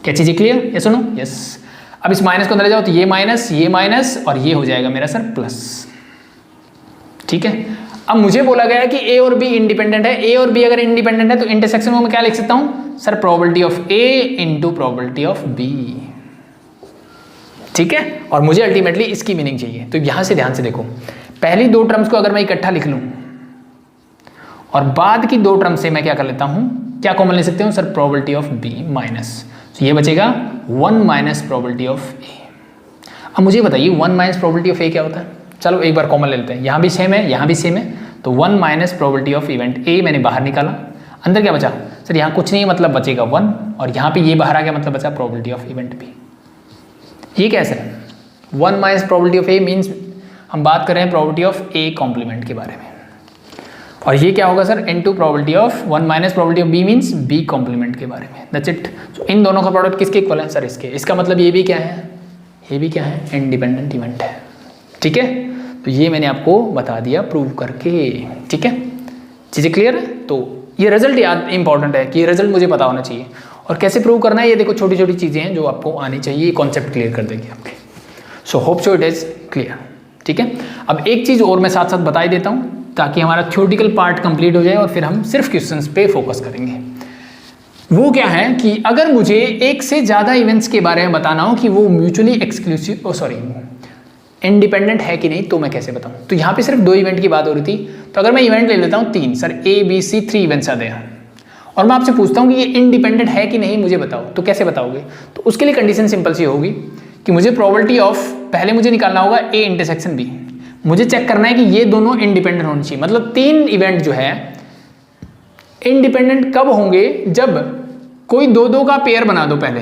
क्या चीजें क्लियर, ये सुनो, यस। अब इस माइनस को अंदर ले जाओ तो ये माइनस और ये हो जाएगा मेरा सर प्लस, ठीक है। अब मुझे बोला गया है कि ए और बी इंडिपेंडेंट है, ए और बी अगर इंडिपेंडेंट है तो इंटरसेक्शन में मैं क्या लिख सकता हूं sir, probability of A into probability of B, ठीक है। और मुझे अल्टीमेटली इसकी मीनिंग चाहिए, तो यहां से ध्यान से देखो, पहली दो टर्म्स को अगर मैं इकट्ठा लिख लूं और बाद की दो टर्म से मैं क्या कर लेता हूं, क्या कॉमन ले सकते हो sir, probability of B minus, तो ये बचेगा 1 माइनस प्रोबेबिलिटी ऑफ ए। अब मुझे बताइए 1 माइनस प्रोबेबिलिटी ऑफ ए क्या होता है, चलो एक बार कॉमन ले लेते हैं, यहाँ भी सेम है, यहाँ भी सेम है, तो 1 माइनस प्रोबेबिलिटी ऑफ इवेंट ए मैंने बाहर निकाला, अंदर क्या बचा सर, यहाँ कुछ नहीं मतलब बचेगा 1, और यहाँ पे ये बाहर आ गया मतलब बचा प्रोबेबिलिटी ऑफ इवेंट बी। ये कैसे है, 1 minus probability of A means हम बात कर रहे हैं प्रोबेबिलिटी ऑफ ए कॉम्प्लीमेंट के बारे में, और ये क्या होगा sir, into probability of 1 minus probability of B means B complement के बारे में, दैट्स इट। सो इन दोनों का प्रोडक्ट किसके इक्वल है सर, इसके। इसका मतलब ये भी क्या है, ये भी क्या है, इंडिपेंडेंट इवेंट है, ठीक है। तो ये मैंने आपको बता दिया प्रूव करके, ठीक है, चीज़ें क्लियर है। तो ये रिजल्ट याद इंपॉर्टेंट है कि ये रिजल्ट मुझे पता होना चाहिए, और कैसे प्रूव करना है ये देखो, छोटी छोटी चीज़ें हैं जो आपको आनी चाहिए, ये कॉन्सेप्ट क्लियर कर देगी आपके। So hope so it is clear, ठीक है। अब एक चीज़ और मैं साथ साथ बता ही देता हूँ ताकि हमारा थ्योरेटिकल पार्ट कंप्लीट हो जाए और फिर हम सिर्फ क्वेश्चंस पे फोकस करेंगे। वो क्या है कि अगर मुझे एक से ज़्यादा इवेंट्स के बारे में बताना हो कि वो म्यूचुअली एक्सक्लूसिव, सॉरी इंडिपेंडेंट है कि नहीं, तो मैं कैसे बताऊं। तो यहाँ पे सिर्फ 2 इवेंट की बात हो रही थी, तो अगर मैं इवेंट ले लेता हूँ 3, sir A B C 3 events आते हैं, और मैं आपसे पूछता हूँ कि ये इंडिपेंडेंट है कि नहीं मुझे बताओ, तो कैसे बताओगे। तो उसके लिए कंडीशन सिंपल सी होगी कि मुझे प्रोबेबिलिटी ऑफ, पहले मुझे निकालना होगा ए इंटरसेक्शन बी, मुझे चेक करना है कि ये दोनों इंडिपेंडेंट होने चाहिए। मतलब 3 इवेंट जो है इंडिपेंडेंट कब होंगे, जब कोई 2-2 का पेयर बना दो पहले,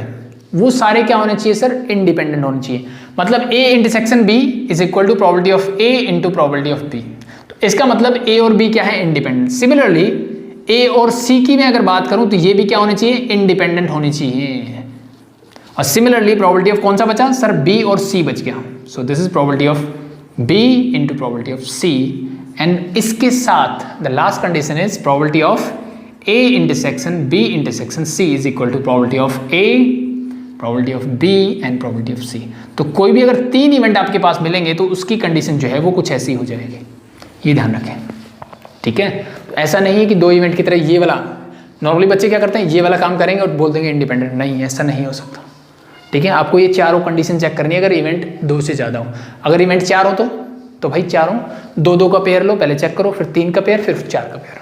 वो सारे क्या होने चाहिए सर, इंडिपेंडेंट होने चाहिए। मतलब A intersection B is equal to probability of A into probability of B, तो इसका मतलब ए और बी क्या है, इंडिपेंडेंट। सिमिलरली ए और सी की मैं अगर बात करूं तो ये भी क्या होने चाहिए, इंडिपेंडेंट होने चाहिए। और सिमिलरली प्रोबेबिलिटी ऑफ कौन सा बचा सर, बी और सी बच गया, so this is probability of B into probability of C, and इसके साथ the last condition is probability of A intersection B intersection C is equal to probability of A, probability of B and probability of C. तो कोई भी अगर 3 event आपके पास मिलेंगे तो उसकी कंडीशन जो है वो कुछ ऐसी हो जाएगी, ये ध्यान रखें, ठीक है। तो ऐसा नहीं है कि 2 इवेंट की तरह ये वाला, नॉर्मली बच्चे क्या करते हैं, ये वाला काम करेंगे और बोल देंगे इंडिपेंडेंट, नहीं ऐसा नहीं हो सकता, ठीक है। आपको ये चारों कंडीशन चेक करनी है अगर इवेंट 2 से ज़्यादा हो। अगर इवेंट 4 हो तो भाई चारों 2-2 का पेयर लो, पहले चेक करो, फिर 3 का पेयर, फिर 4 का पेयर,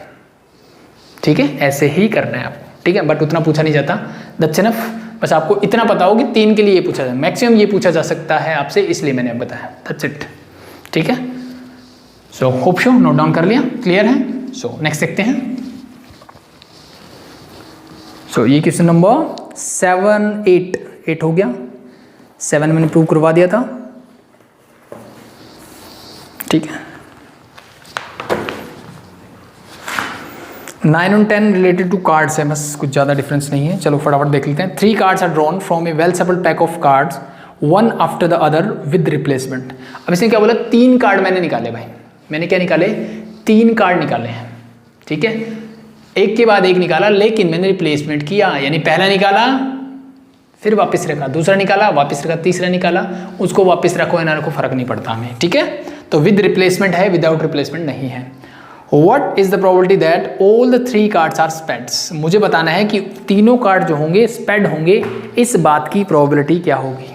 ठीक है। ऐसे ही करना है आपको, ठीक है। बट उतना पूछा नहीं जाता, दैट्स इनफ। बस आपको इतना पता हो कि 3 के लिए ये पूछा जाए, मैक्सिमम ये पूछा जा सकता है आपसे, इसलिए मैंने अब बताया, दैट्स इट, ठीक है। So hope show note down कर लिया, क्लियर है। सो नेक्स्ट देखते हैं। सो ये क्वेश्चन नंबर 7, 8 हो गया, 7 मैंने प्रूव करवा दिया था, ठीक है। 9 और 10 रिलेटेड टू कार्ड्स है, बस कुछ ज़्यादा डिफरेंस नहीं है। चलो फटाफट देख लेते हैं। 3 cards are drawn from a well shuffled pack of cards, one after the other with replacement. अब इसने क्या बोला, 3 कार्ड मैंने निकाले भाई, मैंने क्या निकाले, 3 कार्ड निकाले हैं, ठीक है। एक के बाद एक निकाला, लेकिन मैंने रिप्लेसमेंट किया, यानी पहला निकाला फिर वापस रखा, दूसरा निकाला वापस रखा, तीसरा निकाला उसको वापस रखो या ना रखो फर्क नहीं पड़ता हमें, ठीक है। तो विद रिप्लेसमेंट है, विदाउट रिप्लेसमेंट नहीं है। What is the probability that all the 3 cards are speds? मुझे बताना है कि तीनों कार्ड जो होंगे स्पेड होंगे, इस बात की प्रोबेबिलिटी क्या होगी,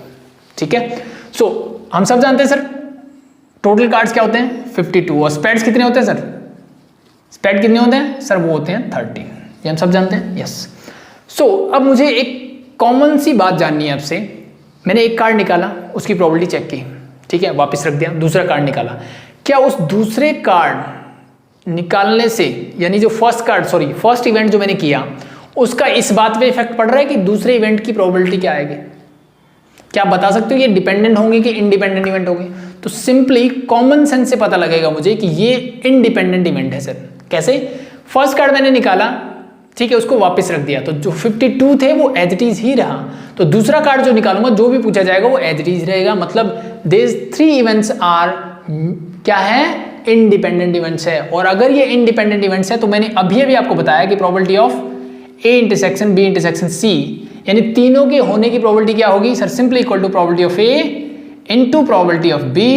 ठीक है। सो हम सब जानते हैं सर टोटल कार्ड्स क्या होते हैं 52, और स्पेड्स कितने होते हैं सर, स्पेड कितने होते हैं सर, वो होते हैं 30, ये हम सब जानते हैं, यस। सो अब मुझे एक कॉमन सी बात जाननी है आपसे, मैंने एक कार्ड निकाला, उसकी प्रोबेबिलिटी चेक की, ठीक है, वापस रख दिया, दूसरा कार्ड निकाला। क्या उस दूसरे कार्ड निकालने से, यानी जो फर्स्ट इवेंट जो मैंने किया उसका इस बात पे इफेक्ट पड़ रहा है कि दूसरे इवेंट की प्रोबेबिलिटी क्या आएगी? क्या आप बता सकते हो ये डिपेंडेंट होंगे कि इंडिपेंडेंट इवेंट होंगे? तो सिंपली कॉमन सेंस से पता लगेगा मुझे कि ये इंडिपेंडेंट इवेंट है सर। कैसे? फर्स्ट कार्ड मैंने निकाला, ठीक है, उसको वापस रख दिया, तो जो 52 थे वो एज इट इज ही रहा। तो दूसरा कार्ड जो निकालूंगा, जो भी पूछा जाएगा वो एज इट इज रहेगा। मतलब दिस 3 इवेंट्स आर क्या है? इंडिपेंडेंट इवेंट्स है। और अगर ये इंडिपेंडेंट इवेंट्स है तो मैंने अभी आपको बताया कि probability of A intersection B intersection C, यानी तीनों के होने की प्रोबेबिलिटी क्या होगी sir? Simply equal to probability of A into probability of B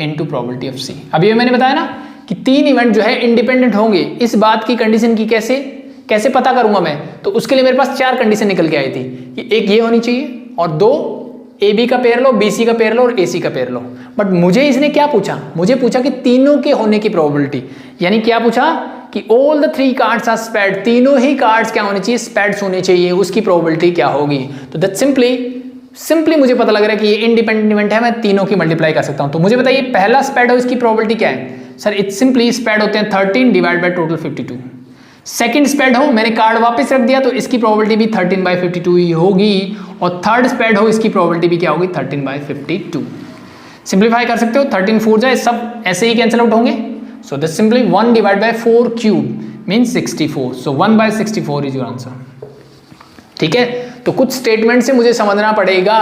into probability of C. अभी मैंने बताया ना कि 3 इवेंट जो है इंडिपेंडेंट होंगे। इस बात की कंडीशन की कैसे पता करूंगा मैं? तो उसके लिए मेरे पास 4 कंडीशन निकल के आई थी कि एक ये होनी चाहिए और 2 ए बी का पेयर लो, बी सी का पेयर लो और ए सी का पेयर लो। बट मुझे इसने क्या पूछा? मुझे पूछा कि तीनों के होने की प्रोबेबिलिटी, यानी क्या पूछा कि all the 3 cards are spade, तीनों ही कार्ड्स क्या होने चाहिए? स्पेड्स होने चाहिए, उसकी प्रोबेबिलिटी क्या होगी? तो दैट सिंपली मुझे पता लग रहा है कि ये इंडिपेंडेंट इवेंट है, मैं तीनों की मल्टीप्लाई कर सकता हूं। तो मुझे बताइए पहला स्पेड हो, इसकी प्रोबेबिलिटी क्या है सर? इट्स सिंपली स्पेड होते हैं 13 divide by total 52। Second spade हो, मैंने कार्ड वापस रख दिया तो इसकी प्रोबेबिलिटी भी 13/52 ही होगी। और थर्ड स्पेड हो, इसकी प्रोबेबिलिटी भी क्या होगी? 13/52। सिंप्लीफाई कर सकते हो, 13 4 जाए, सब ऐसे ही कैंसिल आउट होंगे। सो this simply 1 divide by 4 cube means 64। So 1/64 is your answer. ठीक है, तो कुछ स्टेटमेंट से मुझे समझना पड़ेगा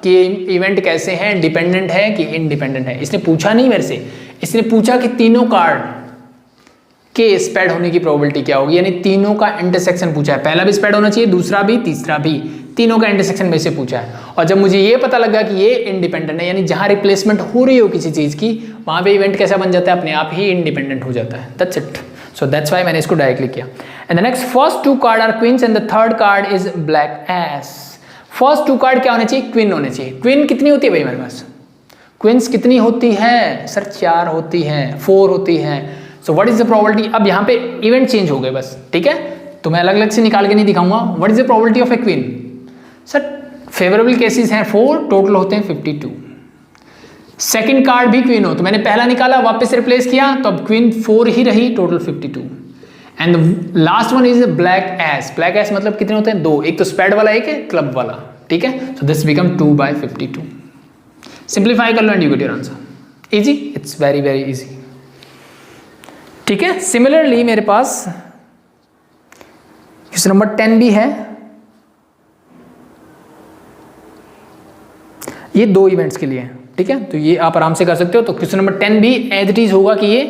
कि इवेंट कैसे हैं, डिपेंडेंट है कि इंडिपेंडेंट है। इसने पूछा नहीं मेरे से, इसने पूछा कि तीनों कार्ड के स्पेड होने की प्रोबेबिलिटी क्या होगी, यानी तीनों का इंटरसेक्शन पूछा है। पहला भी स्पेड होना चाहिए, दूसरा भी, तीसरा भी, तीनों का इंटरसेक्शन में से पूछा है। और जब मुझे ये पता लगा कि ये इंडिपेंडेंट है, यानी जहां रिप्लेसमेंट हो रही हो किसी चीज की, वहां पे इवेंट कैसा बन जाता है? अपने आप ही इंडिपेंडेंट हो जाता है। That's it. So that's why मैंने इसको डायरेक्टली किया। And the next, first 2 card are queens and the third card is black ace. First 2 card क्या होने चाहिए? क्वीन होने चाहिए। क्वीन कितनी होती है भाई मेरे पास? क्वींस कितनी होती है सर? 4 होती है, 4 होती है। So what is the probability? अब यहाँ पे इवेंट चेंज हो गए बस, ठीक है, तो मैं अलग अलग से निकाल के नहीं दिखाऊंगा। What is the probability of A queen? Sir favourable cases हैं 4, टोटल होते हैं 52। सेकंड कार्ड भी क्वीन हो, तो मैंने पहला निकाला, वापस रिप्लेस किया, तो अब क्वीन 4 ही रही, total 52। And last one is black S. Black S मतलब कितने होते हैं? 2, एक तो स्पेड वाला, एक है क्लब वाला, ठीक है। So this become 2/52। सिंप्लीफाई कर लो and you get your answer. Easy, it's very very easy, ठीक है। सिमिलरली मेरे पास क्वेश्चन नंबर 10 भी है। ये 2 इवेंट्स के लिए है, ठीक है, तो ये आप आराम से कर सकते हो। तो क्वेश्चन नंबर 10 भी एज इट इज होगा कि ये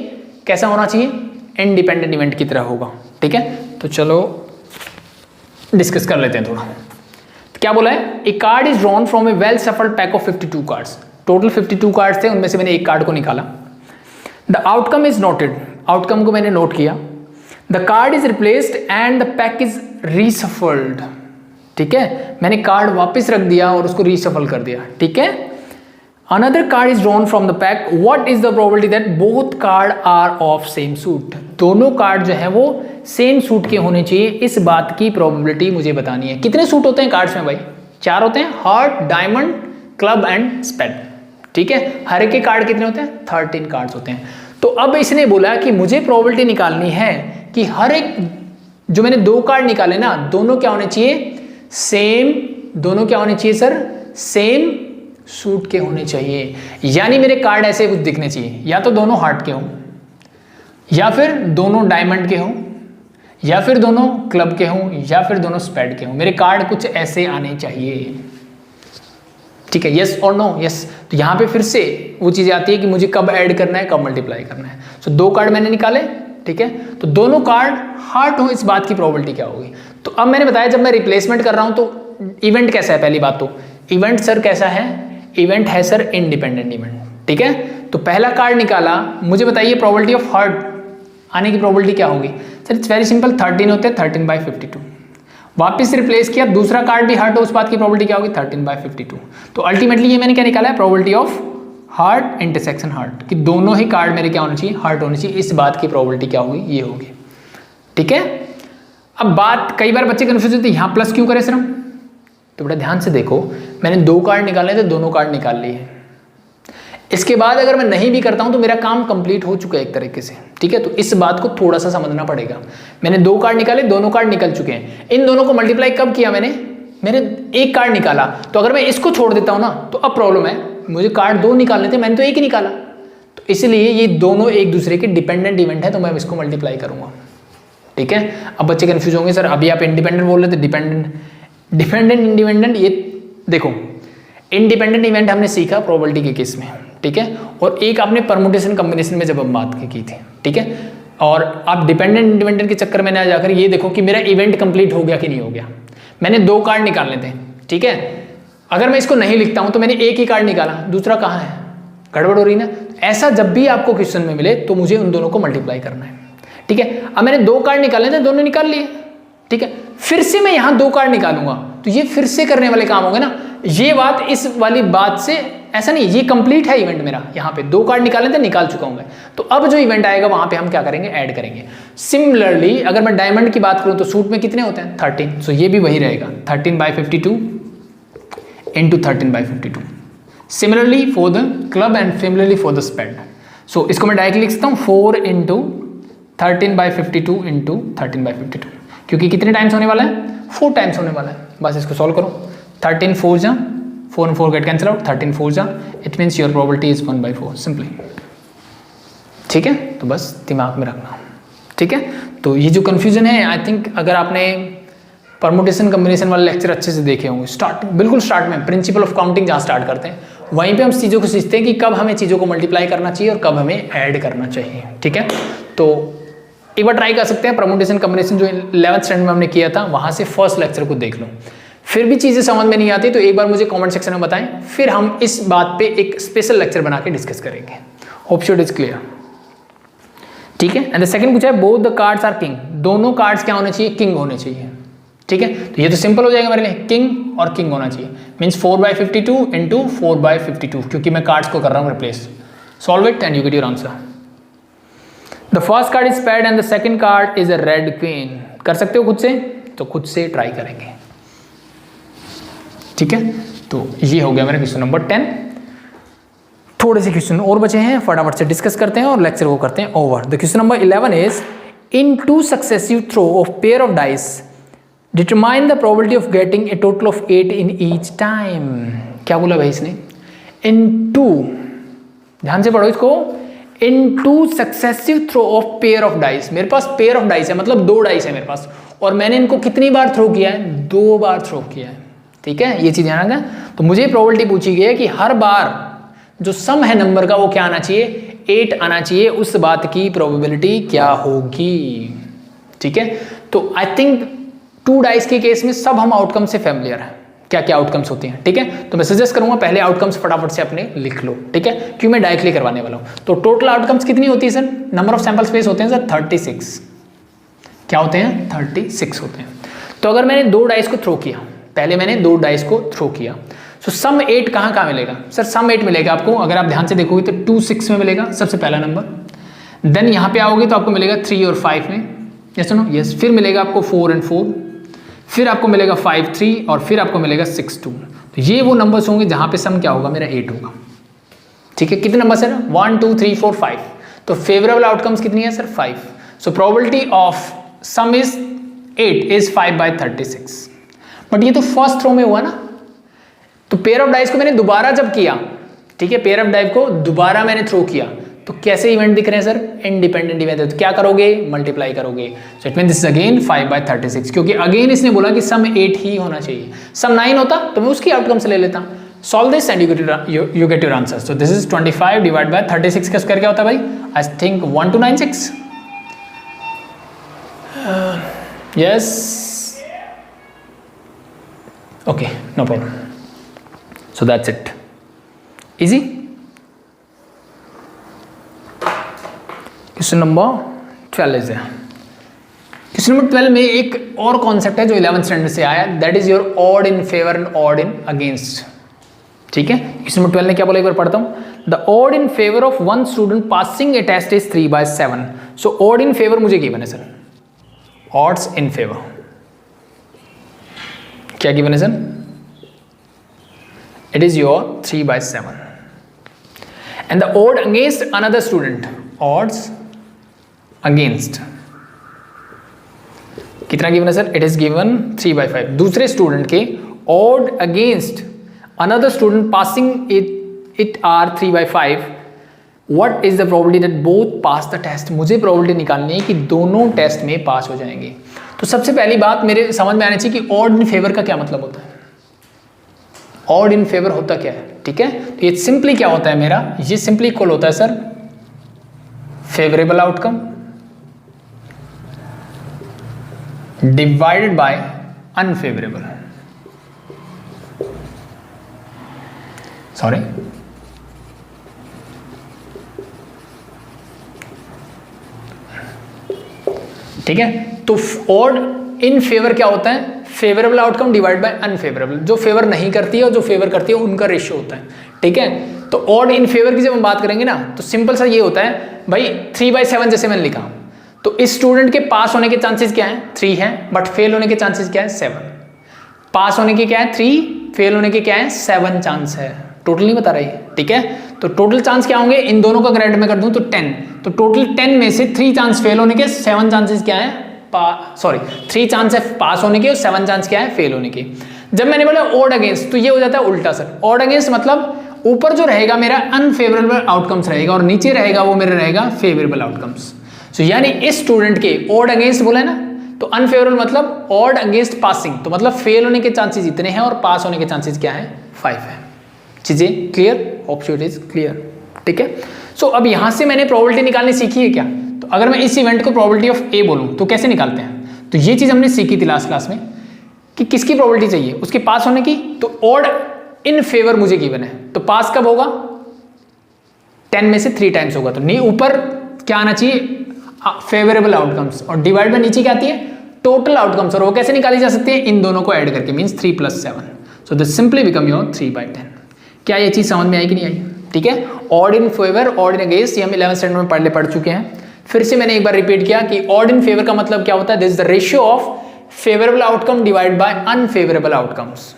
कैसा होना चाहिए? इंडिपेंडेंट इवेंट की तरह होगा, ठीक है। तो चलो डिस्कस कर लेते हैं थोड़ा। तो क्या बोला है? A card is drawn from a well shuffled pack of 52 cards. Total 52 cards थे, उनमें से मैंने एक कार्ड को निकाला। The outcome is noted. Outcome को मैंने नोट किया। The card is replaced and the pack is reshuffled, ठीक है, मैंने कार्ड वापस रख दिया और उसको रीसफल कर दिया, ठीक है। Another card is drawn from the pack. What is the probability that both card are of same suit? दोनों कार्ड जो है वो सेम सूट के होने चाहिए, इस बात की प्रोबेबिलिटी मुझे बतानी है। कितने सूट होते हैं कार्ड्स में भाई? 4 होते हैं, heart, diamond, club and spade, ठीक है। हर एक के कार्ड कितने होते हैं? 13 कार्ड्स होते हैं। तो अब इसने बोला कि मुझे प्रोबेबिलिटी निकालनी है कि हर एक, जो मैंने 2 कार्ड निकाले ना, दोनों क्या होने चाहिए? सेम। दोनों क्या होने चाहिए सर? सेम सूट के होने चाहिए। यानी मेरे कार्ड ऐसे कुछ दिखने चाहिए, या तो दोनों हार्ट के हों, या फिर दोनों डायमंड के हों, या फिर दोनों क्लब के हों, या फिर दोनों स्पेड के हों। मेरे कार्ड कुछ ऐसे आने चाहिए, ठीक है। यस और नो? यस। तो यहाँ पे फिर से वो चीज़ आती है कि मुझे कब ऐड करना है, कब मल्टीप्लाई करना है। सो 2 कार्ड मैंने निकाले, ठीक है, तो दोनों कार्ड हार्ट हो, इस बात की प्रोबेबिलिटी क्या होगी? तो अब मैंने बताया जब मैं रिप्लेसमेंट कर रहा हूं तो इवेंट कैसा है? पहली बात तो इवेंट सर कैसा है? इवेंट है सर इंडिपेंडेंट इवेंट, ठीक है। तो पहला कार्ड निकाला, मुझे बताइए प्रोबेबिलिटी ऑफ हार्ट आने की प्रोबेबिलिटी क्या होगी? सर इट्स वेरी सिंपल, 13 होते हैं, 13/52। वापिस रिप्लेस किया, दूसरा कार्ड भी हार्ट हो, उस बात की प्रोबेबिलिटी क्या होगी? 13/52। तो अल्टीमेटली ये मैंने क्या निकाला है? Probability of heart intersection heart, कि दोनों ही कार्ड मेरे क्या होने चाहिए? हार्ट होने चाहिए, इस बात की प्रोबेबिलिटी क्या होगी? ये होगी, ठीक है। अब बात, कई बार बच्चे कन्फ्यूज होते हैं यहाँ प्लस क्यों करें सर हम? तो बड़ा ध्यान से देखो, मैंने 2 कार्ड निकालने थे, दोनों कार्ड निकाल लिए। इसके बाद अगर मैं नहीं भी करता हूं तो मेरा काम कंप्लीट हो चुका है एक तरीके से, ठीक है। तो इस बात को थोड़ा सा समझना पड़ेगा। मैंने 2 कार्ड निकाले, दोनों कार्ड निकल चुके हैं। इन दोनों को मल्टीप्लाई कब किया मैंने एक कार्ड निकाला। तो अगर मैं इसको छोड़ देता हूं ना तो अब प्रॉब्लम है, मुझे कार्ड 2 निकालने थे, मैंने तो एक ही निकाला। तो इसलिए ये दोनों एक दूसरे के डिपेंडेंट इवेंट है, तो मैं इसको मल्टीप्लाई करूंगा, ठीक है। अब बच्चे कंफ्यूज होंगे, सर अभी आप इंडिपेंडेंट बोल रहे थे, डिपेंडेंट इंडिपेंडेंट। ये देखो, इंडिपेंडेंट इवेंट हमने सीखा प्रोबेबिलिटी के केस में, ठीक है। और एक आपने परमुटेशन कॉम्बिनेशन में जब हम बात की थी, ठीक है। और आप डिपेंडेंट इंडिपेंडेंट के चक्कर में ना जाकर ये देखो कि मेरा इवेंट कंप्लीट हो गया कि नहीं हो गया। मैंने 2 कार्ड निकालने थे, ठीक है। अगर मैं इसको नहीं लिखता हूं तो मैंने एक ही कार्ड निकाला, दूसरा कहाँ है, गड़बड़ हो रही ना। ऐसा जब भी आपको क्वेश्चन में मिले तो मुझे उन दोनों को मल्टीप्लाई करना है, ठीक है। अब मैंने 2 कार्ड निकालने थे, दोनों निकाल लिए, ठीक है। फिर से मैं यहाँ 2 कार्ड निकालूंगा तो ये फिर से करने वाले काम होंगे ना। ये बात इस वाली बात से ऐसा नहीं, ये कंप्लीट है इवेंट मेरा। यहाँ पे 2 कार्ड निकालने थे, निकाल चुका हूं मैं। तो अब जो इवेंट आएगा वहां पे हम क्या करेंगे, ऐड करेंगे। सिमिलरली अगर मैं डायमंड की बात करूं तो सूट में कितने होते हैं, 13। सो ये भी वही रहेगा, 13/52 into 13/52। Similarly for the club and similarly for the spade. So इसको मैं डायरेक्टली लिख सकता हूँ 4 इंटू 13/52 इंटू 13/52, क्योंकि कितने टाइम्स होने वाला है, 4 टाइम्स होने वाला है। बस इसको सॉल्व करो, 13 4 जा 4 and 4 get cancel out, 13 4 जा, it means your probability is 1/4 simply, ठीक है। तो बस दिमाग में रखना, ठीक है। तो ये जो कंफ्यूजन है, आई थिंक अगर आपने परमुटेशन कॉम्बिनेशन वाले लेक्चर अच्छे से देखे होंगे, बिल्कुल स्टार्ट में प्रिंसिपल ऑफ काउंटिंग जहाँ स्टार्ट करते हैं, वहीं पे हम चीज़ों को सीखते हैं कि कब हमें चीज़ों को मल्टीप्लाई करना चाहिए और कब हमें ऐड करना चाहिए, ठीक है। तो एक बार ट्राई कर सकते हैं, परमुटेशन कॉम्बिनेशन जो 11th स्टैंडर्ड में हमने किया था वहाँ से फर्स्ट लेक्चर को देख लो। फिर भी चीज़ें समझ में नहीं आती तो एक बार मुझे कमेंट सेक्शन में बताएं, फिर हम इस बात पे एक स्पेशल लेक्चर बना के डिस्कस करेंगे। Hope so it is clear, ठीक है। एंड द सेकंड पूछा है both the cards are king, दोनों कार्ड्स क्या होने चाहिए, किंग होने चाहिए, ठीक है। तो ये तो सिंपल हो जाएगा मेरे लिए, किंग और किंग होना चाहिए, मीन्स 4/52 इंटू 4/52, क्योंकि मैं कार्ड्स को कर रहा हूँ replace. Solve it and you get your answer. The first card is spade and the second card is a red queen. कर सकते हो खुद से, तो खुद से ट्राई करेंगे, ठीक है। तो ये हो गया मेरा क्वेश्चन नंबर 10। थोड़े से क्वेश्चन और बचे हैं, फटाफट से डिस्कस करते हैं और लेक्चर को करते हैं over. The question number 11 is in 2 successive throw of pair of dice determine the probability of getting a total of 8 in each time. क्या बोला भाई इसने, इन 2, ध्यान से पढ़ो इसको, in 2 successive throw of pair of dice. मेरे पास पेयर ऑफ डाइस है, मतलब 2 डाइस है मेरे पास, और मैंने इनको कितनी बार थ्रो किया है, 2 बार थ्रो किया है, ठीक है। ये चीज ध्यान रखना। तो मुझे प्रोबेबिलिटी पूछी गई है कि हर बार जो सम है नंबर का वो क्या आना चाहिए, 8 आना चाहिए, उस बात की प्रोबेबिलिटी क्या होगी, ठीक है। तो आई थिंक 2 डाइस के केस में सब हम आउटकम से फैमिलियर हैं, क्या क्या आउटकम्स होते हैं, ठीक है। तो मैं सजेस्ट करूंगा पहले आउटकम्स फटाफट से अपने लिख लो, ठीक है, क्यों मैं डायरेक्टली करवाने वाला हूं। तो टोटल आउटकम्स कितनी होती है sir, number of sample space होते हैं सर 36। क्या होते हैं, 36 होते हैं। तो अगर मैंने 2 डाइस को थ्रो किया, पहले मैंने 2 डाइस को थ्रो किया, तो सम 8 कहाँ मिलेगा सर, सम 8 मिलेगा आपको, अगर आप ध्यान से देखोगे तो 2 6 में मिलेगा सबसे पहला नंबर। देन यहाँ पे आओगे तो आपको मिलेगा 3 और 5 में, यस नो यस। फिर मिलेगा आपको 4 and 4, फिर आपको मिलेगा 5 3 और फिर आपको मिलेगा 6 2। तो ये वो नंबर्स होंगे जहाँ पे सम क्या होगा, मेरा 8 होगा, ठीक है। कितने नंबर सर, 1 2 3 4 5। तो फेवरेबल आउटकम्स कितनी है sir, 5। So probability of some is 8 is 5/36। But ये तो फर्स्ट थ्रो में हुआ ना, तो पेयर ऑफ डाइस को मैंने दोबारा जब किया, ठीक है, पेयर ऑफ डाइस को दोबारा मैंने थ्रो किया, तो कैसे इवेंट दिख रहे हैं सर, इंडिपेंडेंट इवेंट है। तो क्या करोगे, मल्टीप्लाई करोगे। So it mean this is again 5/36, क्योंकि अगेन इसने बोला कि सम 8 ही होना चाहिए। सम 9 होता तो मैं उसकी आउटकम से ले लेता। Solve this and you get your answer. So this is 25 divide by 36 का स्क्वायर क्या होता है भाई, I think 1296, yes, okay, no problem. So that's it, easy. Question number 12 is there. Question number 12 में एक और कॉन्सेप्ट है जो 11th स्टैंडर्ड से आया, that is your odd in favour and odd in against, ठीक है। क्वेश्चन नंबर 12 ने क्या बोला, एक बार पढ़ता हूं। The odd in favour of one student passing a test is 3/7। So odd in favour मुझे गिवन है सर, ऑड्स इन फेवर क्या गिवन है sir, it is your 3/7 and the odd against another student, odds against कितना given है sir? It is given 3/5। दूसरे student के odd against another student passing it are 3/5, what is the probability that both pass the test? मुझे probability निकालनी है कि दोनों test में पास हो जाएंगे। तो सबसे पहली बात मेरे समझ में आनी चाहिए कि odd in favor का क्या मतलब होता है। odd in favor होता क्या है? ठीक है, तो ये सिंपली क्या होता है मेरा, ये सिंपली इक्वल होता है sir favourable outcome divided by unfavourable, sorry ठीक है। तो ऑड इन फेवर क्या होता है? Favourable outcome divide by unfavourable, जो फेवर नहीं करती है और जो फेवर करती है उनका रेशियो होता है। ठीक है, तो ऑड इन फेवर की जब हम बात करेंगे ना, तो सिंपल सा ये होता है भाई 3/7 जैसे मैंने लिखा, तो इस स्टूडेंट के पास होने के चांसेस क्या है? 3 है, बट फेल होने के चांसेस क्या है? 7। पास होने के क्या है? 3, फेल होने के क्या है? 7 चांस है। टोटल नहीं बता रही, ठीक है। तो टोटल चांस क्या होंगे? इन दोनों का ग्रेड में कर दूं तो 10, तो टोटल 10 में से 3 चांस फेल होने के, 7 चांसेस क्या है? 3 चांस है पास होने के और 7 चांस क्या है? फेल होने के। जब मैंने बोला ऑड अगेंस्ट, तो ये हो जाता है उल्टा सर। ऑड अगेंस्ट मतलब ऊपर जो रहेगा मेरा अनफेवरेबल आउटकम्स रहेगा और नीचे रहेगा वो मेरा रहेगा फेवरेबल आउटकम्स। सो यानी इस स्टूडेंट के ऑड अगेंस्ट बोला है ना, तो अनफेवरेबल मतलब ऑड अगेंस्ट पासिंग, तो मतलब फेल होने के चांसेस इतने हैं और पास होने के चांसेस क्या है? 5 है। चीजें clear? Hope so it is clear, ठीक है। सो अब यहां से मैंने प्रोबेबिलिटी निकालनी सीखी है क्या? तो अगर मैं इस इवेंट को प्रोबेबिलिटी ऑफ ए बोलूं तो कैसे निकालते हैं? तो ये चीज हमने सीखी थी लास्ट क्लास में कि किसकी प्रोबेबिलिटी चाहिए? उसके पास होने की। तो ऑड इन फेवर मुझे गिवन है, तो पास कब होगा? 10 में से 3 टाइम्स होगा। तो नहीं, ऊपर क्या आना चाहिए? फेवरेबल आउटकम्स, और डिवाइड में नीचे क्या आती है? Total outcomes. और वो कैसे निकाली जा सकती है? इन दोनों को ऐड करके, means 3 + 7। So this simply become your 3/10। क्या ये चीज समझ में आई कि नहीं आई? ठीक है, odd in favour, odd in against, ये हम 11th स्टैंडर्ड में पढ़ चुके हैं। फिर से मैंने एक बार रिपीट किया कि ऑड इन फेवर का मतलब क्या होता है? This is the ratio of favourable outcome divide by unfavourable outcomes,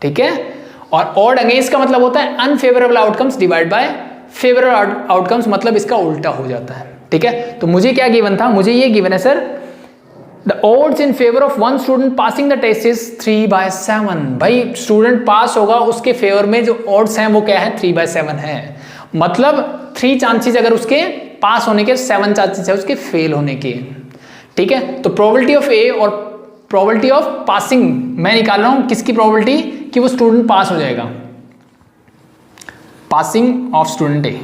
ठीक है। और ऑड अगेंस्ट का मतलब होता है unfavourable outcomes divide by favourable outcomes, मतलब इसका उल्टा हो जाता है, ठीक है। तो मुझे क्या गिवन था? मुझे ये गिवन है sir, the odds in favor of one student passing the test is 3/7। भाई स्टूडेंट पास होगा उसके फेवर में जो odds हैं वो क्या है? 3/7 है। मतलब 3 चांसेस अगर उसके पास होने के, 7 चांसेस है उसके फेल होने के, ठीक है। तो प्रोबेबिलिटी ऑफ ए और प्रोबेबिलिटी ऑफ पासिंग मैं निकाल रहा हूं किसकी प्रोबेबिलिटी? कि वो स्टूडेंट पास हो जाएगा। Passing of student A,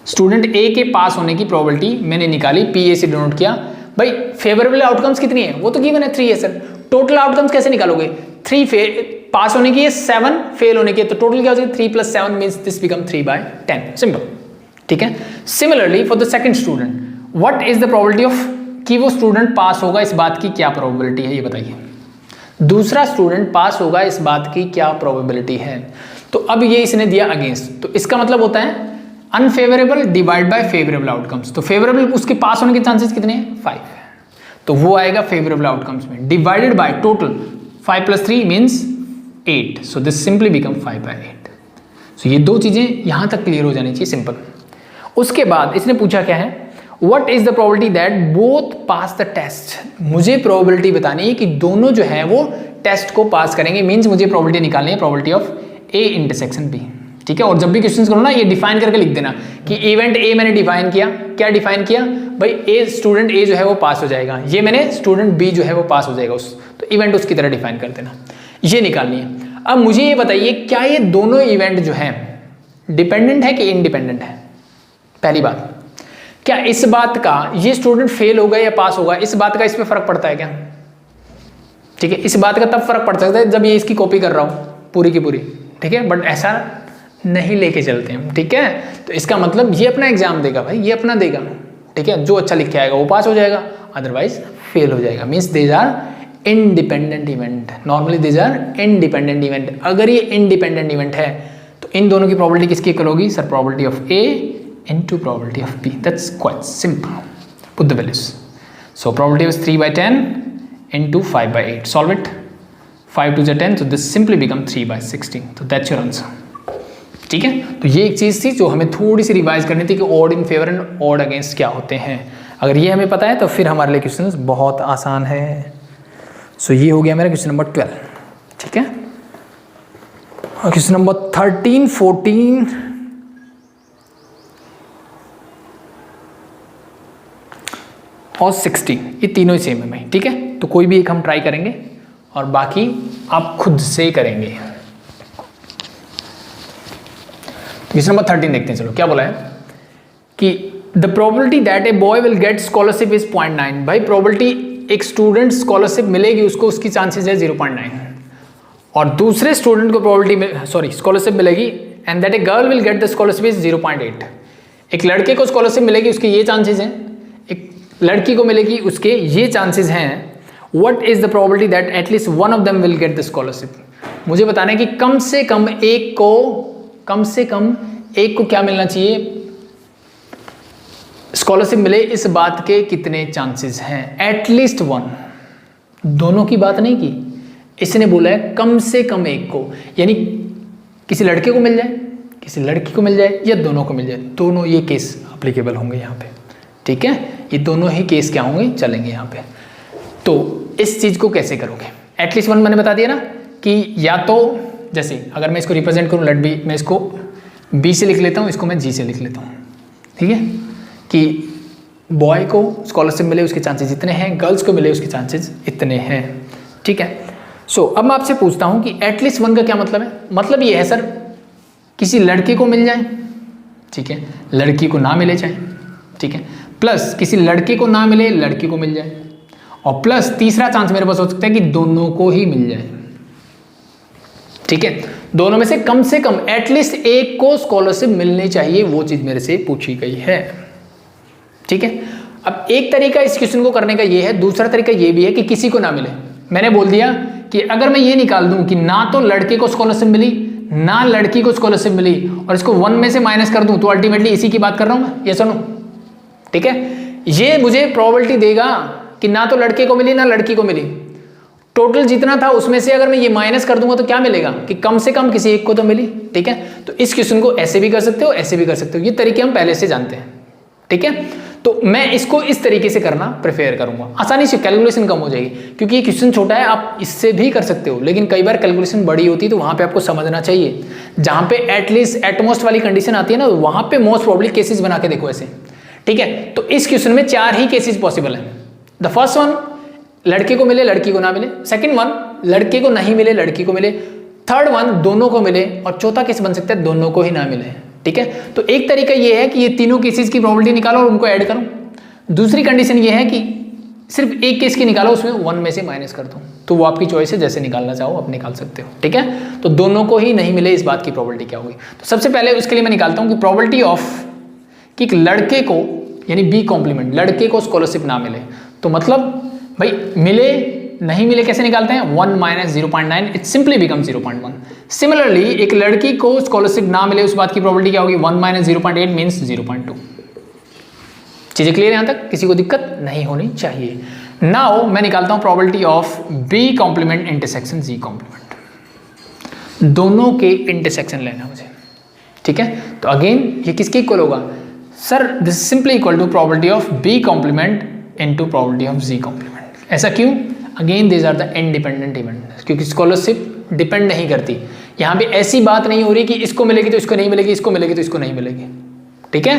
student A के पास होने की प्रोबेबिलिटी मैंने निकाली, पी ए से डिनोट किया। भाई फेवरेबल आउटकम्स कितनी है? वो तो गिवन है 3 है सर। टोटल आउटकम्स कैसे निकालोगे? 3 पास होने की है, 7 फेल होने की है, तो टोटल क्या हो जाएगा? 3 + 7 मींस दिस बिकम 3/10, सिंपल, ठीक है। Similarly for the second student, what is the probability of कि वो स्टूडेंट पास होगा, इस बात की क्या प्रोबेबिलिटी है ये बताइए। दूसरा स्टूडेंट पास होगा, इस बात की क्या प्रोबेबिलिटी है? तो अब ये इसने दिया अगेंस्ट, तो इसका मतलब होता है unfavourable divide by favourable outcomes. तो फेवरेबल उसके पास होने के चांसेस कितने हैं? 5 है, तो वो आएगा फेवरेबल आउटकम्स में, divided by total 5 + 3 means 8। So this simply become 5/8। सो ये दो चीजें यहां तक क्लियर हो जानी चाहिए, सिंपल। उसके बाद इसने पूछा क्या है? What is the probability that both pass the test? मुझे प्रोबेबिलिटी बतानी है कि दोनों जो है वो टेस्ट को पास करेंगे, मींस मुझे प्रोबेबिलिटी निकालनी है, probability of A intersection B, ठीक है। और जब भी क्वेश्चन करो ना, ये डिफाइन करके लिख देना कि इवेंट ए मैंने डिफाइन किया। क्या डिफाइन किया? भाई ए स्टूडेंट ए जो है वो पास हो जाएगा, ये मैंने स्टूडेंट बी जो है वो पास हो जाएगा, उस तो इवेंट उसकी तरह डिफाइन कर देना, ये निकालनी है। अब मुझे ये बताइए, क्या ये दोनों इवेंट जो है डिपेंडेंट है कि इनडिपेंडेंट है? पहली बात, क्या इस बात का ये स्टूडेंट फेल होगा या पास होगा, इस बात का इस पर फर्क पड़ता है क्या? ठीक है, इस बात का तब फर्क पड़ सकता है जब ये इसकी कॉपी कर रहा हूं पूरी की पूरी, ठीक है। बट ऐसा नहीं लेके चलते हैं, ठीक है। तो इसका मतलब ये अपना एग्जाम देगा भाई, ये अपना देगा, ठीक है। जो अच्छा लिख के आएगा वो पास हो जाएगा, अदरवाइज फेल हो जाएगा। Means these are independent event, normally these are independent event. अगर ये इंडिपेंडेंट इवेंट है तो इन दोनों की प्रोबेबिलिटी किसकी इक्वल होगी? Sir probability of A into probability of B. That's quite simple, put the values. So probability is 3/10 into 5/8. Solve it. 5 2s are 10, so this simply become 3/16. So that's your answer. ठीक है, तो ये एक चीज़ थी जो हमें थोड़ी सी रिवाइज करनी थी कि odd in favour and odd against क्या होते हैं। अगर ये हमें पता है तो फिर हमारे लिए क्वेश्चन बहुत आसान है। सो ये हो गया मेरा क्वेश्चन नंबर 12। ठीक है, और क्वेश्चन नंबर 13, 14 और 16 ये तीनों ही सेम है भाई। ठीक है, तो कोई भी एक हम ट्राई करेंगे और बाकी आप खुद से करेंगे। क्वेश्चन नंबर 13 देखते हैं। चलो क्या बोला है कि the probability that a boy will get scholarship is 0.9। भाई प्रोबेबिलिटी एक स्टूडेंट स्कॉलरशिप मिलेगी उसको, उसकी चांसेस है 0.9, और दूसरे स्टूडेंट को प्रोबेबिलिटी स्कॉलरशिप मिलेगी and that a girl will get the scholarship is 0.8। एक लड़के को स्कॉलरशिप मिलेगी उसके ये चांसेस हैं, एक लड़की को मिलेगी उसके ये चांसेस हैं। What is the probability that at least one of them will get the scholarship. मुझे बताना है कि कम से कम एक को क्या मिलना चाहिए, स्कॉलरशिप मिले, इस बात के कितने चांसेस हैं। एटलीस्ट वन, दोनों की बात नहीं की, इसने बोला है कम से कम एक को, यानी किसी लड़के को मिल जाए, किसी लड़की को मिल जाए या दोनों को मिल जाए, दोनों ये केस अप्लीकेबल होंगे यहाँ पे। ठीक है, ये दोनों ही केस क्या होंगे, चलेंगे यहाँ पे। तो इस चीज़ को कैसे करोगे, एटलीस्ट वन मैंने बता दिया ना कि या तो जैसे अगर मैं इसको रिप्रेजेंट करूँ लेट बी, मैं इसको बी से लिख लेता हूँ, इसको मैं जी से लिख लेता हूँ। ठीक है, कि बॉय को स्कॉलरशिप मिले उसके चांसेस इतने हैं, गर्ल्स को मिले उसके चांसेस इतने हैं। ठीक है, सो अब मैं आपसे पूछता हूँ कि एटलीस्ट वन का क्या मतलब है। मतलब ये है सर किसी लड़के को मिल जाए, ठीक है, लड़की को ना मिले चाहे, ठीक है, प्लस किसी लड़के को ना मिले लड़की को मिल जाए, और प्लस तीसरा चांस मेरे पास हो सकता है कि दोनों को ही मिल जाए। ठीक है, दोनों में से कम एटलीस्ट एक को स्कॉलरशिप मिलनी चाहिए, वो चीज मेरे से पूछी गई है। ठीक है, अब एक तरीका इस क्वेश्चन को करने का ये है, दूसरा तरीका ये भी है कि किसी को ना मिले। मैंने बोल दिया कि अगर मैं ये निकाल दूं कि ना तो लड़के को स्कॉलरशिप मिली ना लड़की को स्कॉलरशिप मिली और इसको 1 में से माइनस कर दूं तो अल्टीमेटली इसी की बात कर रहा हूं मैं, ये सुनो। ठीक है, ये मुझे प्रोबेबिलिटी देगा कि ना तो लड़के को मिली ना लड़की को मिली, टोटल जितना था उसमें से अगर मैं ये माइनस कर दूंगा तो क्या मिलेगा कि कम से कम किसी एक को तो मिली। ठीक है, तो इस क्वेश्चन को ऐसे भी कर सकते हो ऐसे भी कर सकते हो, ये तरीके हम पहले से जानते हैं। ठीक है, तो मैं इसको इस तरीके से करना प्रेफर करूंगा, आसानी से कैलकुलेशन कम हो जाएगी, क्योंकि ये क्वेश्चन छोटा है, आप इससे भी कर सकते हो, लेकिन कई बार कैलकुलेशन बड़ी होती है तो वहां पे आपको समझना चाहिए। जहां पे एटलीस्ट एटमोस्ट वाली कंडीशन आती है ना, वहां पे मोस्ट प्रोबेबली केसेस बना के देखो ऐसे। ठीक है, तो इस क्वेश्चन में 4 ही केसेस पॉसिबल है। द फर्स्ट वन लड़के को मिले लड़की को ना मिले, सेकंड वन लड़के को नहीं मिले लड़की को मिले, थर्ड वन दोनों को मिले, और चौथा केस बन सकता है दोनों को ही ना मिले। ठीक है, तो एक तरीका ये है कि ये तीनों केसेस की प्रोबेबिलिटी निकालो और उनको ऐड करो। दूसरी कंडीशन ये है कि सिर्फ एक केस की निकालो, उसमें 1 में से माइनस कर दो, तो वो आपकी चॉइस है, जैसे निकालना चाहो आप निकाल सकते हो। ठीक है, तो दोनों को ही नहीं मिले इस बात की प्रोबेबिलिटी क्या होगी। तो सबसे पहले उसके लिए मैं निकालता हूं कि प्रोबेबिलिटी ऑफ कि एक लड़के को यानी बी कॉम्प्लीमेंट लड़के को स्कॉलरशिप ना मिले, तो मतलब भाई मिले नहीं मिले कैसे निकालते हैं, 1 minus 0.9 it simply become 0.1। Similarly एक लड़की को स्कॉलरशिप ना मिले उस बात की प्रोबेबिलिटी क्या होगी, 1 माइनस 0.8 मीन्स 0.2। चीजें क्लियर यहां तक, किसी को दिक्कत नहीं होनी चाहिए। नाउ मैं निकालता हूं probability of B complement intersection G complement, दोनों के इंटरसेक्शन लेना मुझे। ठीक है, तो अगेन ये किसके इक्वल होगा sir, this simply equal to probability of B complement into probability of G complement. ऐसा क्यों, again these are the independent event, क्योंकि स्कॉलरशिप डिपेंड नहीं करती। यहाँ पे ऐसी बात नहीं हो रही कि इसको मिलेगी तो इसको नहीं मिलेगी, इसको मिलेगी तो इसको नहीं मिलेगी। ठीक है,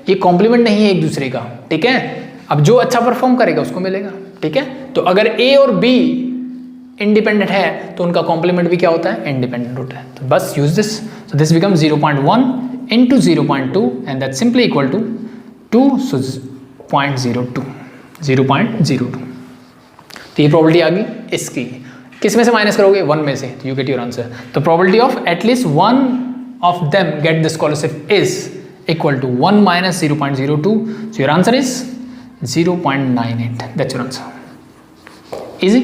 ये कॉम्प्लीमेंट नहीं है एक दूसरे का। ठीक है, अब जो अच्छा परफॉर्म करेगा उसको मिलेगा। ठीक है, तो अगर ए और बी इंडिपेंडेंट है तो उनका कॉम्प्लीमेंट भी क्या होता है, इंडिपेंडेंट होता है। तो बस use this, so this become 0.1 into 0.2 and that's simply equal to 2, so 0.02 0.02। तो ये प्रोबेबिलिटी आ गई इसकी, किस में से माइनस करोगे, 1 में से, तो यू गेट योर आंसर। तो probability of at least 1 of them get the scholarship is equal to 1 minus 0.02, so your answer is 0.98, that's your answer. Easy,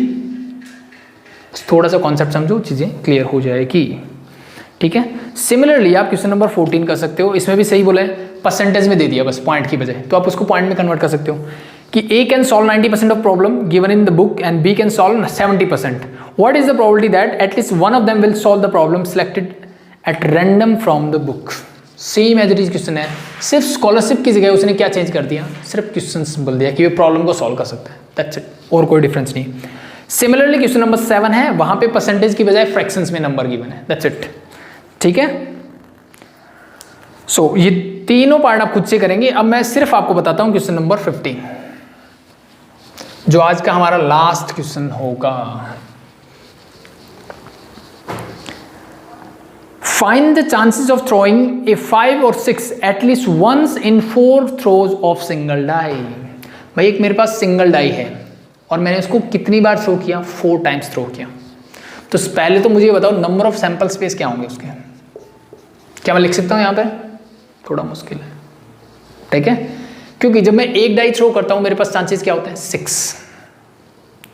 थोड़ा सा कॉन्सेप्ट समझो, चीजें क्लियर हो जाएगी। ठीक है, सिमिलरली आप क्वेश्चन नंबर 14 कर सकते हो, इसमें भी सही बोला है, परसेंटेज में दे दिया बस पॉइंट की बजाय, तो आप उसको पॉइंट में कन्वर्ट कर सकते हो कि A can solve 90% of problem given in the book and B can solve 70%। What is the probability that at least one of them will solve the problem selected at random from the book. Same as it is question है, सिर्फ scholarship की जगह उसने क्या change कर दिया, सिर्फ question बोल दिया कि ये प्रॉब्लम को सॉल्व कर सकता है, दैट्स इट, और कोई डिफरेंस नहीं। सिमिलरली क्वेश्चन नंबर 7 है, वहां पे परसेंटेज की बजाय फ्रैक्शंस में नंबर गिवन है, दैट्स इट। ठीक है, सो ये तीनों पार्ट आप खुद से करेंगे। अब मैं सिर्फ आपको बताता हूं क्वेश्चन नंबर 15, जो आज का हमारा लास्ट क्वेश्चन होगा। Find the chances of throwing a 5 or 6 at least once in 4 throws of single die। भाई एक मेरे पास सिंगल डाई है और मैंने उसको कितनी बार थ्रो किया, 4 टाइम्स थ्रो किया। तो पहले तो मुझे बताओ नंबर ऑफ सैंपल स्पेस क्या होंगे उसके, क्या मैं लिख सकता हूँ यहाँ पे, थोड़ा मुश्किल है, ठीक है, क्योंकि जब मैं एक डाई थ्रो करता हूँ मेरे पास चांसेस क्या होते हैं,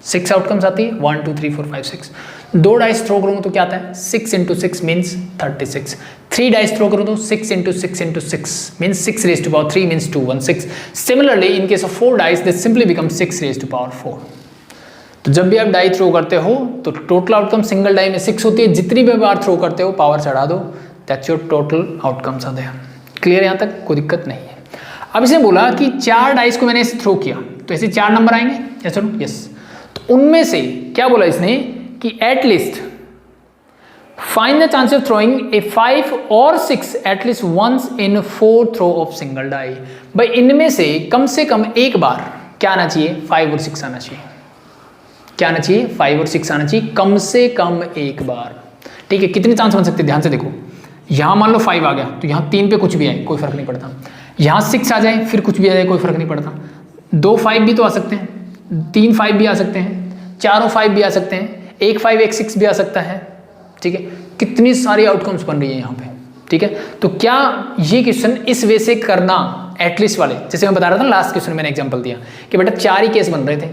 6 आउटकम्स आती है, 1 2 3 4 5 6। 2 डाइस थ्रो करूँ तो क्या आता है, 6 × 6 मीन्स 36। 3 डाइस थ्रो करूँ तो 6 × 6 × 6 means 6 raised to power 3 means 216। Similarly in case of 4 dice this simply become 6 raised to power 4। तो जब भी आप डाई थ्रो करते हो तो टोटल आउटकम सिंगल डाई में 6 होती है, जितनी भी बार थ्रो करते हो पावर चढ़ा दो, दैट्स योर टोटल आउटकम्स आते हैं। क्लियर, यहाँ तक कोई दिक्कत नहीं है। अब इसने बोला कि 4 डाइस को मैंने ऐसे थ्रो किया तो ऐसे 4 नंबर आएंगे, यस और नो, यस। तो उनमें से क्या बोला इसने कि at least find the chance of throwing a 5 और 6 at least once in 4 throw of single die. भाई इनमें से कम एक बार क्या आना चाहिए, 5 और 6 आना चाहिए। क्या आना चाहिए, 5 और 6 आना चाहिए कम से कम एक बार। ठीक है, कितने चांस बन सकते हैं, ध्यान से देखो। यहां मान लो 5 आ गया तो यहां 3 पे कुछ भी आए कोई फर्क नहीं पड़ता, यहां 6 आ जाए फिर कुछ भी आ जाए कोई फर्क नहीं पड़ता। 2 5 भी तो आ सकते हैं, 3 5 भी आ सकते हैं, 4 5 भी आ सकते हैं, 1 5 1 6 भी आ सकता है। ठीक है, कितनी सारी आउटकम्स बन रही है यहाँ पे। ठीक है, तो क्या ये क्वेश्चन इस वे से करना एटलीस्ट वाले, जैसे मैं बता रहा था लास्ट क्वेश्चन मैंने एग्जांपल दिया कि बेटा 4 ही केस बन रहे थे,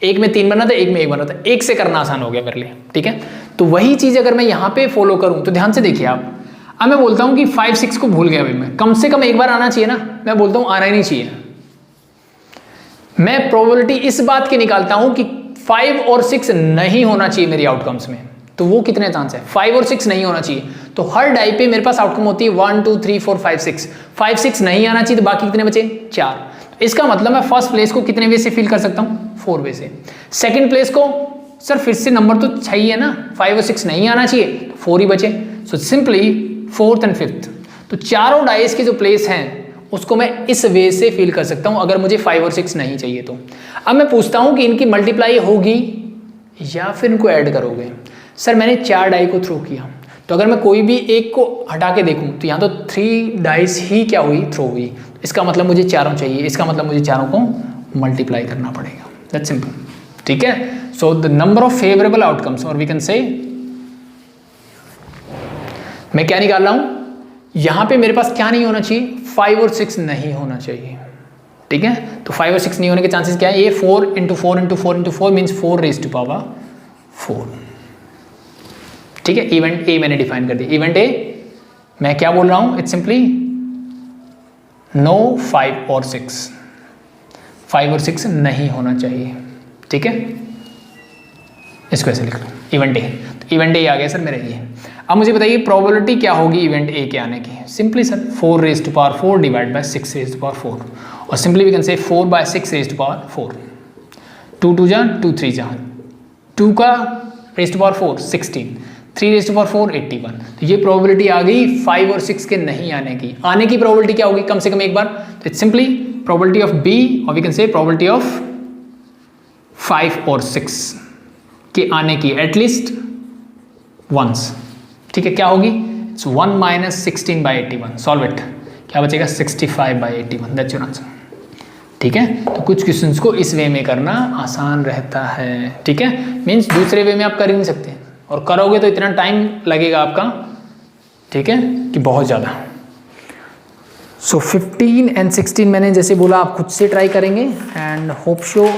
एक में 3 बन रहा था, एक में 1 बन रहा था, एक से करना आसान हो गया मेरे लिए। ठीक है, तो वही चीज अगर मैं यहाँ पे फॉलो करूँ तो ध्यान से देखिए आप। अब मैं बोलता हूँ कि 5 6 को भूल गया भाई, मैं कम से कम एक बार आना चाहिए ना, मैं बोलता हूँ आना ही नहीं चाहिए। मैं प्रोबेबिलिटी इस बात की निकालता हूँ कि 5 और 6 नहीं होना चाहिए मेरी आउटकम्स में, तो वो कितने चांस है, 5 और 6 नहीं होना चाहिए। तो हर डाई पे मेरे पास आउटकम होती है 1 2 3 4 5 6। 5 6 नहीं आना चाहिए तो बाकी कितने बचे, 4। तो इसका मतलब मैं फर्स्ट प्लेस को कितने वे से फील कर सकता हूँ, 4 वे से। सेकंड प्लेस को सर फिर से नंबर तो चाहिए ना, 5 और 6 नहीं आना चाहिए तो 4 ही बचे, so simply 4th and 5th। तो चारों डाइस के जो प्लेस हैं उसको मैं इस वे से फील कर सकता हूं अगर मुझे 5 और 6 नहीं चाहिए तो। अब मैं पूछता हूं कि इनकी मल्टीप्लाई होगी या फिर इनको ऐड करोगे। सर मैंने 4 डाई को थ्रो किया, तो अगर मैं कोई भी एक को हटा के देखूं तो यहाँ तो 3 डाइस ही क्या हुई, थ्रो हुई। इसका मतलब मुझे चारों चाहिए, इसका मतलब मुझे चारों को मल्टीप्लाई करना पड़ेगा, दैट्स सिंपल। ठीक है, so the number of favourable outcomes, और वी कैन से, मैं क्या निकाल रहा हूं यहां पे मेरे पास क्या नहीं होना चाहिए, 5 और 6 नहीं होना चाहिए। ठीक है, तो 5 और 6 नहीं होने के चांसेस क्या है, ये 4 × 4 × 4 × 4 मीन्स 4 raised to power 4। ठीक है, इवेंट ए मैंने डिफाइन कर दिया। इवेंट ए मैं क्या बोल रहा हूं, इट्स सिंपली नो 5 और 6, 5 और 6 नहीं होना चाहिए। ठीक है, इसको ऐसे लिख लो, इवेंट ए। तो इवेंट ए आ गया सर मेरा ये। अब मुझे बताइए प्रोबेबिलिटी क्या होगी इवेंट ए के आने की। Simply sir 4 raised to power 4 divide bye 6 raised to power 4, और सिंपली वी कैन से 4 by 6 raised to power 4। 2 2 जा 2 3 जा, 2 का raised to power 4 16, 3 raised to power 4 81। तो ये प्रोबेबिलिटी आ गई 5 और 6 के नहीं आने की। आने की प्रोबेबिलिटी क्या होगी, कम से कम एक बार, तो it's simply probability of B, और we can say probability of 5 और 6 के आने की एटलीस्ट वंस। ठीक है, क्या होगी, इट्स 1 - 16 by 81। सॉल्व इट, क्या बचेगा, 65 by 81, दैट्स योर आंसर। ठीक है, तो कुछ क्वेश्चंस को इस वे में करना आसान रहता है। ठीक है, मीन्स दूसरे वे में आप कर ही नहीं सकते, और करोगे तो इतना टाइम लगेगा आपका, ठीक है, कि बहुत ज़्यादा। सो 15 and 16 मैंने जैसे बोला आप खुद से ट्राई करेंगे, एंड होप शो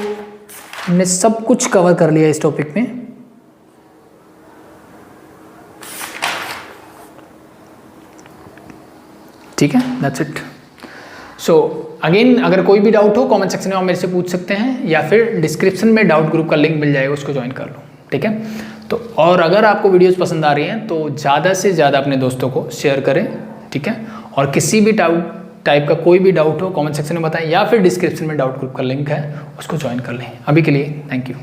हमने सब कुछ कवर कर लिया इस टॉपिक में। ठीक है, दैट्स इट। सो अगेन अगर कोई भी डाउट हो कमेंट सेक्शन में आप मेरे से पूछ सकते हैं, या फिर डिस्क्रिप्शन में डाउट ग्रुप का लिंक मिल जाएगा, उसको ज्वाइन कर लो। ठीक है, तो और अगर आपको वीडियोस पसंद आ रही हैं तो ज़्यादा से ज़्यादा अपने दोस्तों को शेयर करें, ठीक है। और किसी भी टाइप का कोई भी डाउट हो कमेंट सेक्शन में बताएं, या फिर डिस्क्रिप्शन में डाउट ग्रुप का लिंक है उसको ज्वाइन कर लें। अभी के लिए थैंक यू।